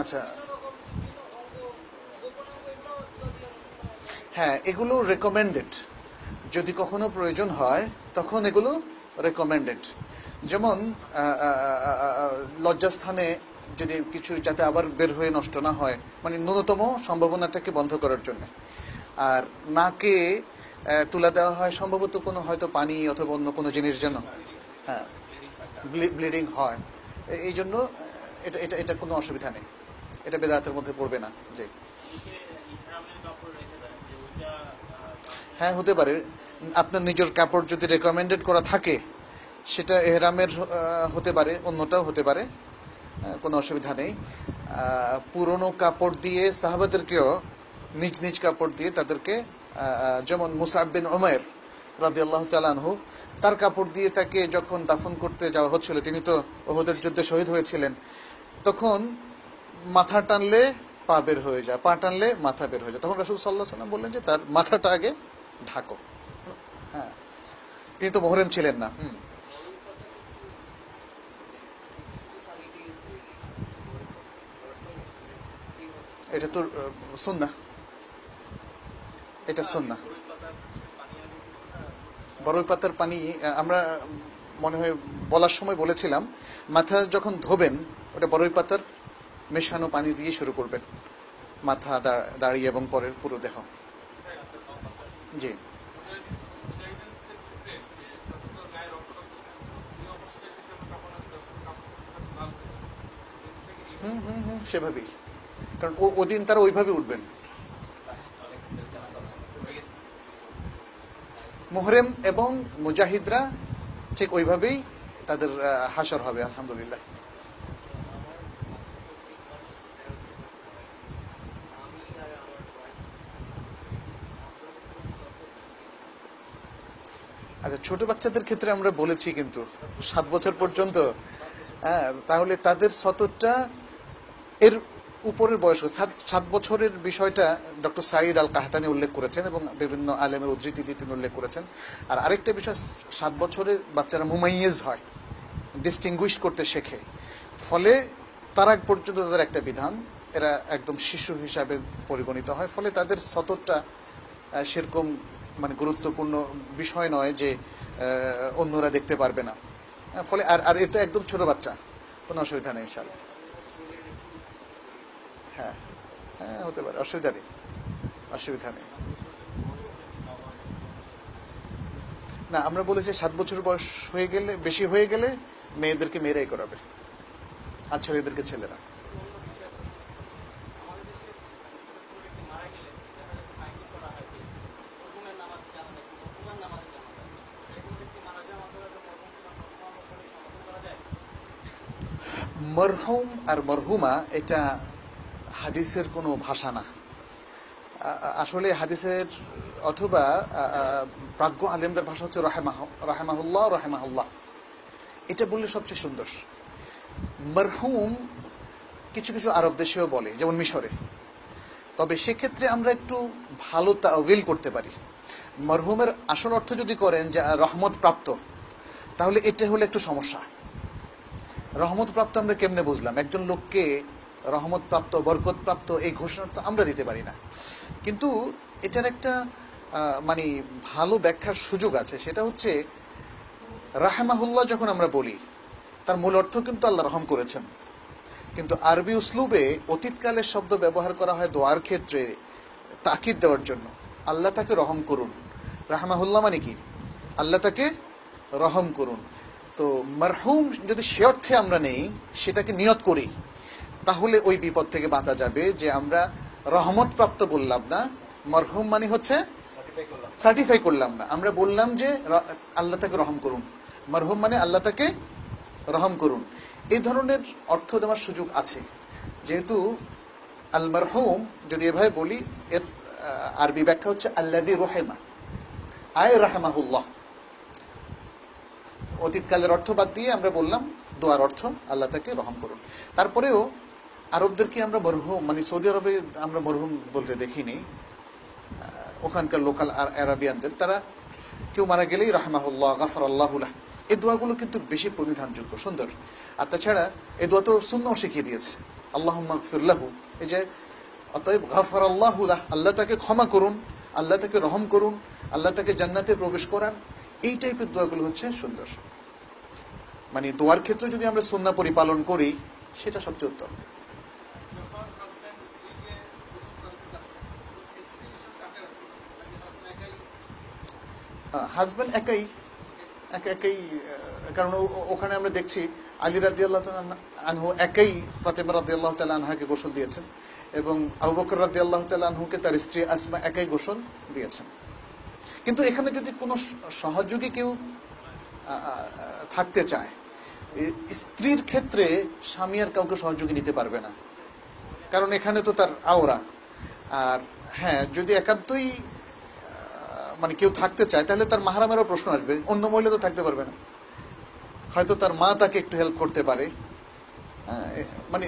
Speaker 1: আচ্ছা, হ্যাঁ, এগুলো রেকমেন্ডেড, যদি কখনো প্রয়োজন হয় তখন এগুলো রেকমেন্ডেড। যেমন লজ্জাস্থানে যদি কিছু, যাতে আবার বের হয়ে নষ্ট না হয়, মানে ন্যূনতম সম্ভাবনাটাকে বন্ধ করার জন্য। আর নাকে তুলা দেওয়া হয় সম্ভবত কোনো হয়তো পানি অথবা অন্য কোনো জিনিস যেন হ্যাঁ ব্লিডিং হয়, এই জন্য এটা এটা এটা কোনো অসুবিধা নেই, এটা বেদাতের মধ্যে পড়বে না। যে হ্যাঁ, হতে পারে আপনার নিজের কাপড় যদি রেকমেন্ডেড করা থাকে, সেটা এহরামের হতে পারে, অন্যটাও হতে পারে, কোনো অসুবিধা নেই। পুরনো কাপড় দিয়ে সাহাবাদেরকেও নিজ নিজ কাপড় দিয়ে তাদেরকে, যেমন মুসআব বিন উমাইর রাদিয়াল্লাহু তাআলা আনহু, তার কাপড় দিয়ে তাকে যখন দাফন করতে যাওয়া হচ্ছিল, তিনি তো উহুদের যুদ্ধে শহীদ হয়েছিলেন, তখন মাথা টানলে পা বের হয়ে যায়, পা টানলে মাথা বের হয়ে যায়, তখন রাসূল সাল্লাল্লাহু আলাইহি ওয়াসাল্লাম বললেন যে তার মাথাটা আগে ঢাকো। হ্যাঁ, তিনি তো মুহরিম ছিলেন না। এটা তো সুন্নাহ, এটা সুন্নাহ। বরই পাতার পানি আমরা মনে হয় বলার সময় বলেছিলাম, মাথা যখন ধোবেন ওটা বরই পাতার মেশানো পানি দিয়ে শুরু করবেন, মাথা, দাড়ি এবং পরের পুরো দেহ। জি, সেভাবেই, কারণ ওদিন তারা ওইভাবে উঠবেন। মুহরিম এবং মুজাহিদরা ঠিক ওইভাবেই তাদের হাসর হবে আলহামদুলিল্লাহ। আচ্ছা, ছোট বাচ্চাদের ক্ষেত্রে আমরা বলেছি কিন্তু 7 বছর পর্যন্ত, হ্যাঁ, তাহলে তাদের সতরটা এর উপরের বয়স 7 বছরের বিষয়টা ডক্টর সাঈদ আল কাহতানি উল্লেখ করেছেন এবং বিভিন্ন আলেমের উদ্ধৃতি দিয়ে তিনি উল্লেখ করেছেন। আর আরেকটা বিষয়, 7 বছরে বাচ্চারা মুমাইয়েজ হয়, ডিস্টিংগুইশ করতে শেখে, ফলে তার আগ পর্যন্ত তাদের একটা বিধান, এরা একদম শিশু হিসাবে পরিগণিত হয়, ফলে তাদের সতরটা সেরকম মানে গুরুত্বপূর্ণ বিষয় নয় যে অন্যরা দেখতে পারবে না, ফলে আর এটা একদম ছোট বাচ্চা, কোনো অসুবিধা নেই ইনশাআল্লাহ। হ্যাঁ হ্যাঁ, হতে পারে, অসুবিধা নেই, অসুবিধা নেই। না, আমরা বলেছি 7 বছর বয়স হয়ে গেলে, বেশি হয়ে গেলে মেয়েদেরকে মেয়েরাই করাবে, আর ছেলেদেরকে ছেলেরা। মরহুম আর মরহুমা এটা হাদিসের কোনো ভাষা না, আসলে হাদিসের অথবা প্রাজ্ঞ আলেমদের ভাষা হচ্ছে রাহেমাহুল্লাহ রাহেমাহুল্লাহ, এটা বললে সবচেয়ে সুন্দর। মরহুম কিছু কিছু আরব দেশেও বলে, যেমন মিশরে, তবে সেক্ষেত্রে আমরা একটু ভালো তাওয়িল করতে পারি। মরহুমের আসল অর্থ যদি করেন যে রহমত প্রাপ্ত, তাহলে এটা হলে একটু সমস্যা। রহমত প্রাপ্ত আমরা কেমনে বুঝলাম? একজন লোককে রহমত প্রাপ্ত, বরকত প্রাপ্ত এই ঘোষণা তো আমরা দিতে পারি না, কিন্তু এটার একটা মানে ভালো ব্যাখ্যার সুযোগ আছে। সেটা হচ্ছে রাহমাহুল্লাহ যখন আমরা বলি, তার মূল অর্থ কিন্তু আল্লাহ রহম করেছেন, কিন্তু আরবি উসলুবে অতীতকালের শব্দ ব্যবহার করা হয় দোয়ার ক্ষেত্রে তাকিদ দেওয়ার জন্য। আল্লাহ তাকে রহম করুন, রাহমাহুল্লাহ মানে কি? আল্লাহ তাকে রহম করুন। তো মারহুম যদি সে অর্থে আমরা নেই, সেটাকে নিয়ত করি, তাহলে ওই বিপদ থেকে বাঁচা যাবে যে আমরা রহমত প্রাপ্ত বললাম না, মারহুম মানে হচ্ছে সার্টিফাই করলাম না, আমরা বললাম যে আল্লাহ তাকে রহম করুন, মারহুম মানে আল্লাহ তাকে রহম করুন। এই ধরনের অর্থ দেওয়ার সুযোগ আছে, যেহেতু আল মারহুম যদি এভাবে বলি, এর আরবি ব্যাখ্যা হচ্ছে আল্লাযী রহিমা আয় রাহমাহুল্লাহ। অতীতকালের অর্থ বাদ দিয়ে আমরা বললাম দোয়ার অর্থ আল্লাহ তাকে রহম করুন। তারপরেও আরবদেরকে আমরা মরহুম, মানে সৌদি আরবে আমরা মরহুম বলতে দেখিনি, ওখানকার লোকাল আরাবিয়ানদের, তারা কেউ মারা গেলেই রাহমাহুল্লাহ, গাফারাল্লাহুলাহ, এই দোয়াগুলো কিন্তু বেশি প্রণিধানযোগ্য, সুন্দর। আর তাছাড়া এই দোয়া তো সুন্নাহও শিখিয়ে দিয়েছে, আল্লাহুম্মা গফির লাহু, এই যে অতএব গাফারাল্লাহুলাহ, আল্লাহ তাকে ক্ষমা করুন, আল্লাহ তাকে রহম করুন, আল্লাহ তাকে জান্নাতে প্রবেশ করান, এই টাইপের দোয়াগুলো হচ্ছে সুন্দর। মানে দোয়ার ক্ষেত্রে যদি আমরা সুন্নাহ পরিপালন করি, সেটা সবচেয়ে উত্তম। হাজব্যান্ড একাই, একাই, কারণ ওখানে আমরা দেখছি আলী রাদিয়াল্লাহু তাআলা আনহু একাই ফাতেমা রাদিয়াল্লাহু তাআলা আনহাকে গোসল দিয়েছেন, এবং আবু বকর রাদিয়াল্লাহু তাআলা আনহুকে তার স্ত্রী আসমা একাই গোসল দিয়েছেন। কিন্তু এখানে যদি কোনো সহযোগী কেউ থাকতে চায়, স্ত্রীর ক্ষেত্রে স্বামী আর কাউকে সহযোগী নিতে পারবে না, কারণ এখানে তো তার আওরা। আর হ্যাঁ, যদি একান্তই মানে কেউ থাকতে চায়, তাহলে তার মাহরামেরও প্রশ্ন আসবে, অন্য মহিলা তো থাকতে পারবে না, হয়তো তার মা তাকে একটু হেল্প করতে পারে, মানে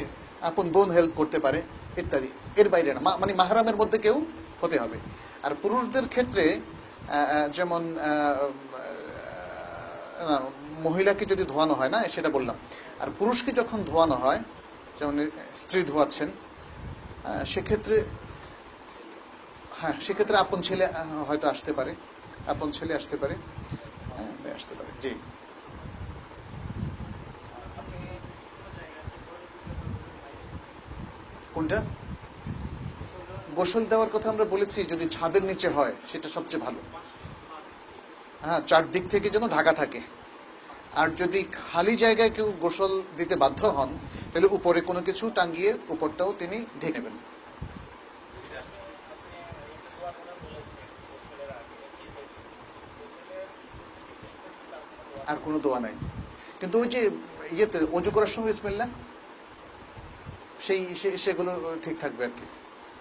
Speaker 1: আপন বোন হেল্প করতে পারে ইত্যাদি, এর বাইরে না, মানে মাহরামের মধ্যে কেউ হতে হবে। আর পুরুষদের ক্ষেত্রে যেমন মহিলাকে যদি ধোয়ানো হয় না, সেটা বললাম, আর পুরুষকে যখন ধোয়ানো হয়, যেমন স্ত্রী ধোয়াচ্ছেন, সেক্ষেত্রে হ্যাঁ, সেক্ষেত্রে আপন ছেলে হয়তো আসতে পারে, আপন ছেলে আসতে পারে, হ্যাঁ আসতে পারে। জি, কোনটা? গোসল দেওয়ার কথা আমরা বলেছি যদি ছাদের নিচে হয় সেটা সবচেয়ে ভালো। হ্যাঁ, চারদিক থেকে যেন ঢাকা থাকে। আর যদি খালি জায়গায় কেউ গোসল দিতে বাধ্য হন তাহলে উপরে কোনো কিছু টাঙ্গিয়ে উপরটাও তিনি ঢেকে নেবেন। আর কোনো দোয়া নাই, কিন্তু ওই যে ইয়েতে অজু করার সময় বিসমিল্লাহ সেগুলো ঠিক থাকবে আর কি।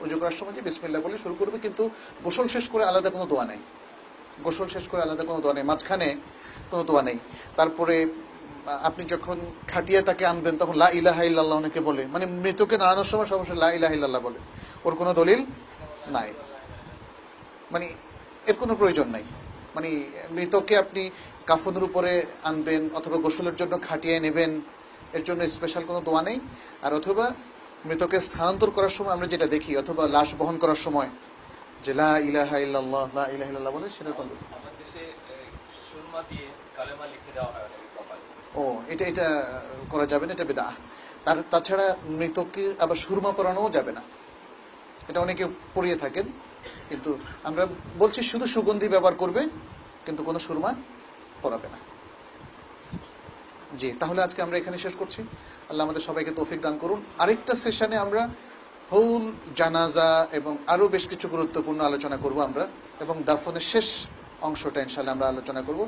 Speaker 1: অজু করার সময় যে বিসমিল্লাহ বলে শুরু করবে, কিন্তু গোসল শেষ করে আলাদা কোনো দোয়া নেই। গোসল শেষ করে আলাদা কোনো দোয়া নেই, মাঝখানে কোনো দোয়া নেই। তারপরে আপনি যখন খাটিয়ে তাকে আনবেন তখন লা ইলাহা ইল্লাল্লাহ অনেকে বলে, মানে মৃতকে নাড়ানোর সময় সবসময় লা ইলাহা ইল্লাল্লাহ বলে, ওর কোনো দলিল নাই, মানে এর কোনো প্রয়োজন নাই। মানে মৃতকে আপনি কাফনের উপরে আনবেন অথবা গোসলের জন্য খাটিয়ে নেবেন, এর জন্য স্পেশাল কোনো দোয়া নেই। আর অথবা মৃতকে স্থানান্তর করার সময় আমরা যেটা দেখি, অথবা লাশ বহন করার সময় যে লা ইলাহা ইল্লাল্লাহ লা ইলাহা ইল্লাল্লাহ বলে, সেটা কোনো ও এটা করা যাবে না, এটা বিদআহ। তাছাড়া মৃতকে আবার সুরমা পরানোও যাবে না, এটা অনেকে পরিয়ে থাকেন, কিন্তু আমরা বলছি শুধু সুগন্ধি ব্যবহার করবে, কিন্তু কোনো সুরমা পরাবে না। জি, তাহলে আজকে আমরা এখানে শেষ করছি। আল্লাহ আমাদের সবাইকে তৌফিক দান করুন। আরেকটা সেশনে আমরা হুল জানাজা এবং আরো বেশ কিছু গুরুত্বপূর্ণ আলোচনা করব আমরা, এবং দাফনের শেষ অংশটা ইনশাআল্লাহ আমরা আলোচনা করব।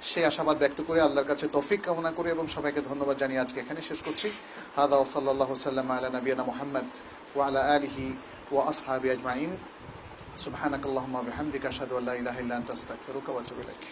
Speaker 1: সেই আশাবাদ ব্যক্ত করে আল্লাহর কাছে তৌফিক কামনা করে এবং সবাইকে ধন্যবাদ জানিয়ে আজকে এখানে শেষ করছি। হাদা ওয়া সাল্লাল্লাহু সাল্লাম আলা নবিয়িনা মুহাম্মদ ওয়া আলা আলিহি ওয়া আসহাবিহি আজমাইন। সুবহানাকাল্লাহুম্মা ওয়া বিহামদিকা আশহাদু আল্লা ইলাহা ইল্লা আনতা আস্তাগফিরুকা ওয়া আতুবু ইলাইক।